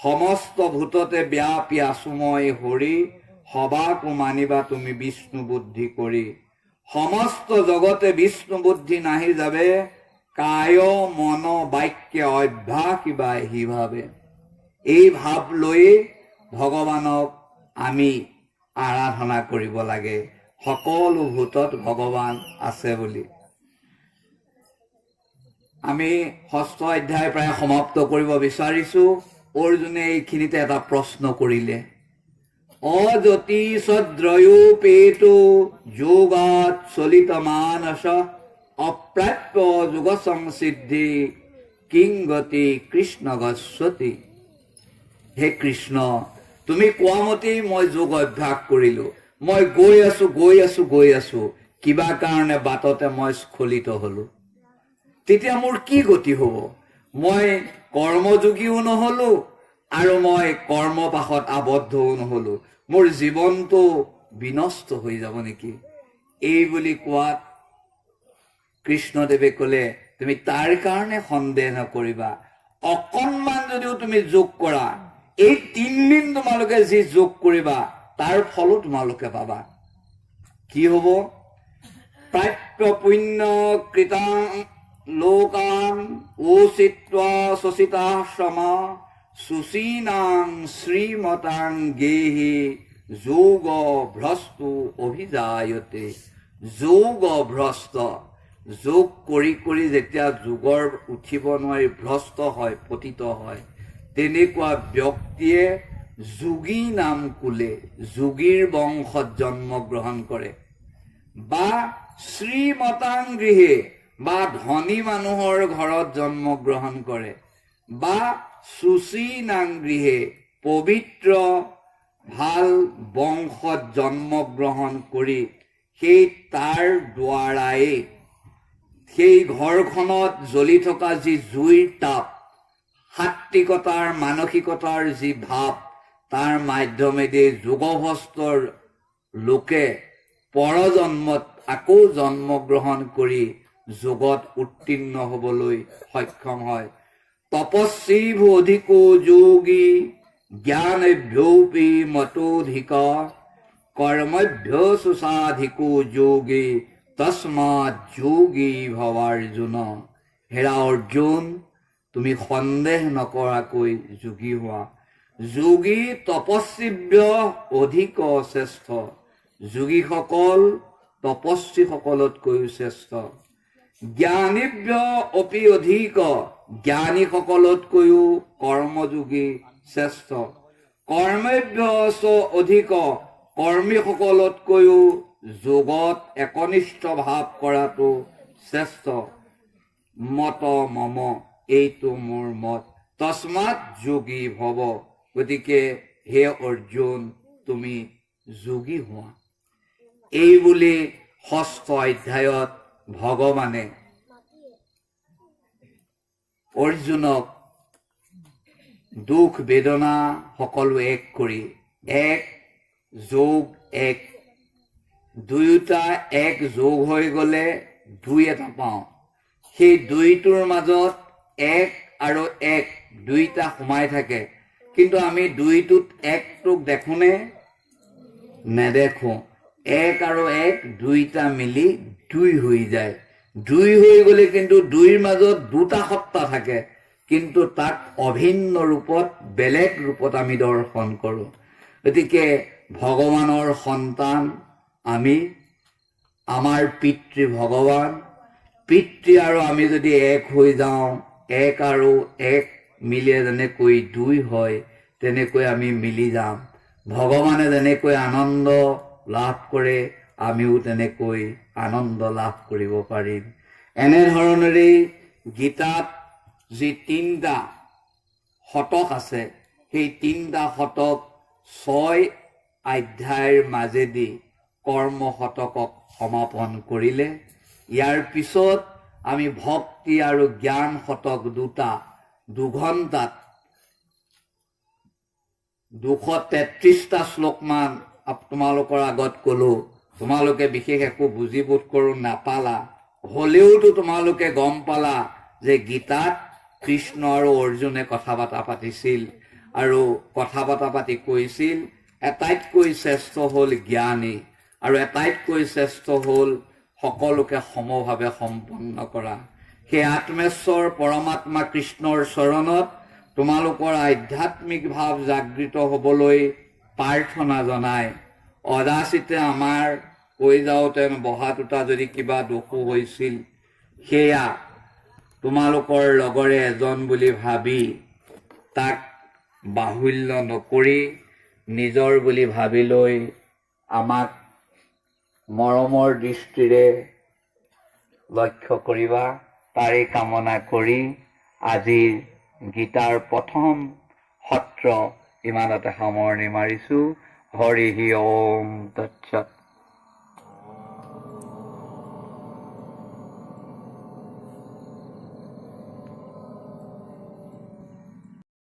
সমস্ত ভূততে ব্যাপী আছো মই হৰি, সবাকো মানিবা তুমি বিষ্ণু বুদ্ধি কৰি। সমস্ত জগতে বিষ্ণু বুদ্ধি নাহি যাবে, কায় মন বাক্য অভ্যাস কিবা হি ভাবে। এই ভাৱ লৈ ভগৱানক আমি আৰাধনা কৰিব লাগে সকলো ভূতত ভগৱান আছে বুলি। আমি 6ষ্ঠ অধ্যায় প্ৰায় সমাপ্ত কৰিব বিচাৰিছো। অৰ্জুনে এইখিনিতে এটা প্ৰশ্ন কৰিলে, অযতি সদ্ৰয়োপেতো যোগাত চলিত মানস অপ্ৰাপ্য যোগ সংসিদ্ধি কিংগতি কৃষ্ণ গচ্ছতি। হে কৃষ্ণ, তুমি কোৱা মতেই মই যোগ অভ্যাস কৰিলো। মই গৈ আছো কিবা কাৰণে বাটতে মই স্খলিত হলো। তেতিয়া মোৰ কি গতি হব? মই কৰ্মযোগীও নহলো আৰু মই কৰ্মপাশত আবদ্ধও নহলো। মোৰ জীৱনটো বিনষ্ট হৈ যাব নেকি? এই বুলি কোৱাত কৃষ্ণদেৱে কলে, তুমি তাৰ কাৰণে সন্দেহ নকৰিবা। অকণমান যদিও তুমি যোগ কৰা, এই 3 দিন তোমালোকে যি যোগ কৰিবা তাৰ ফলো তোমালোকে পাবা। কি হব? প্ৰাপ্য পুণ্য কৃতাং লোকান ওচিত্বা শশিতাশ্ৰমা সুচীনাং শ্ৰীমতাং গেহি যোগ ভ্ৰষ্টু অভিজায়তে। যোগ ভ্ৰষ্ট, যোগ কৰি কৰি যেতিয়া যোগৰ উঠিব নোৱাৰি ভ্ৰষ্ট হয়, পতিত হয়, তেনেকুৱা ব্যক্তিয়ে যোগী নাম কুলে, যোগীৰ বংশত জন্ম গ্ৰহণ কৰে, বা শ্ৰীমতাং গৃহে, বা ধনী মানুহৰ ঘৰত জন্ম গ্ৰহণ কৰে, বা সুচীনাং গৃহে, পবিত্ৰ ভাল বংশত জন্ম গ্ৰহণ কৰি সেই তাৰ দ্বাৰাই সেই ঘৰখনত জ্বলি থকা যি জুইৰ তাপ, সাত্বিকতাৰ মানসিকতাৰ যি ভাৱ, তাৰ মাধ্যমেদি যোগভ্ৰষ্টৰ লোকে পৰজন্মত আকৌ জন্ম গ্ৰহণ কৰি যোগত উত্তীৰ্ণ হবলৈ সক্ষম হয়। তপস্বীভো অধিকো যোগী জ্ঞানভ্যোপি মতোধিক কৰ্মভ্যো সুসাধিকো যোগী তস্মাৎ যোগী ভৱাৰ্জুন। হেৰা অৰ্জুন, তুমি সন্দেহ নকৰাকৈ যোগী হোৱা। যোগী তপস্বীভ্য অধিক শ্ৰেষ্ঠ। যোগীসকল তপস্বীসকলতকৈও শ্ৰেষ্ঠ। জ্ঞানীভ্য অপি অধিক, জ্ঞানীসকলতকৈও কৰ্মযোগী শ্ৰেষ্ঠ। কৰ্মভ্য চ অধিক, কৰ্মীসকলতকৈও যোগত একনিষ্ঠ ভাৱ কৰাটো শ্ৰেষ্ঠ। মত মম, এইটো মোৰ মত। তস্মাৎ যোগী ভৱ, গতিকে হে অৰ্জুন, তুমি যোগী হোৱা। এই বুলি 6ষ্ঠ অধ্যায়ত ভগৱানে অৰ্জুনক দুখ বেদনা সকলো এক কৰি, এক যোগ এক, দুয়োটা এক যোগ হৈ গলে 2 এটা পাওঁ। সেই 2টোৰ মাজত এক আৰু এক দুইটা সোমাই থাকে, কিন্তু আমি 2টোত একটোক দেখোনে? নেদেখো। এক আৰু এক দুইটা মিলি 2 হৈ যায়। 2 হৈ গলে কিন্তু 2ৰ মাজত 2টা সত্তা থাকে, কিন্তু তাক অভিন্ন ৰূপত, বেলেগ ৰূপত আমি দৰ্শন কৰো। গতিকে ভগৱানৰ সন্তান আমি, আমাৰ পিতৃ ভগৱান, পিতৃ আৰু আমি যদি এক হৈ যাওঁ, এক আৰু এক মিলিয়ে যেনেকৈ 2 হয়, তেনেকৈ আমি মিলি যাম। ভগৱানে যেনেকৈ আনন্দ লাভ কৰে, আমিও তেনেকৈ আনন্দ লাভ কৰিব পাৰিম। এনেধৰণেৰে গীতাত যি 3টা শতক আছে, সেই 3টা শতক 6 অধ্যায়ৰ মাজেদি কৰ্ম শতকক সমাপন কৰিলে। ইয়াৰ পিছত আমি ভক্তি আৰু জ্ঞান শতক 2 ঘণ্টাত 233টা শ্লোকমান তোমালোকৰ আগত কলো। তোমালোকে বিশেষ একো বুজি বোধ কৰো নাপালা, হলেওতো তোমালোকে গম পালা যে গীতাত কৃষ্ণ আৰু অৰ্জুনে কথা বতৰা পাতিছিল, আৰু কথা বতৰা পাতি কৈছিল এটাইতকৈ শ্ৰেষ্ঠ হল জ্ঞানী, আৰু এটাইতকৈ শ্ৰেষ্ঠ হল সকলোকে সমভাৱে সম্পন্ন কৰা। সেই আত্মেশ্বৰ পৰমাত্মা কৃষ্ণৰ চৰণত তোমালোকৰ আধ্যাত্মিক ভাৱ জাগৃত হবলৈ প্ৰাৰ্থনা জনাই অদাচিতে আমাৰ কৈ যাওঁতে বহাটোতা যদি কিবা দোষো হৈছিল সেয়া তোমালোকৰ লগৰে এজন বুলি ভাবি তাক বাহুল্য নকৰি নিজৰ বুলি ভাবি লৈ আমাক মৰমৰ দৃষ্টিৰে লক্ষ্য কৰিবা তাৰে কামনা কৰি আজিৰ গীতাৰ প্ৰথম সত্ৰ ইমানতে সামৰণি মাৰিছোঁ। হৰি ওম তৎসৎ।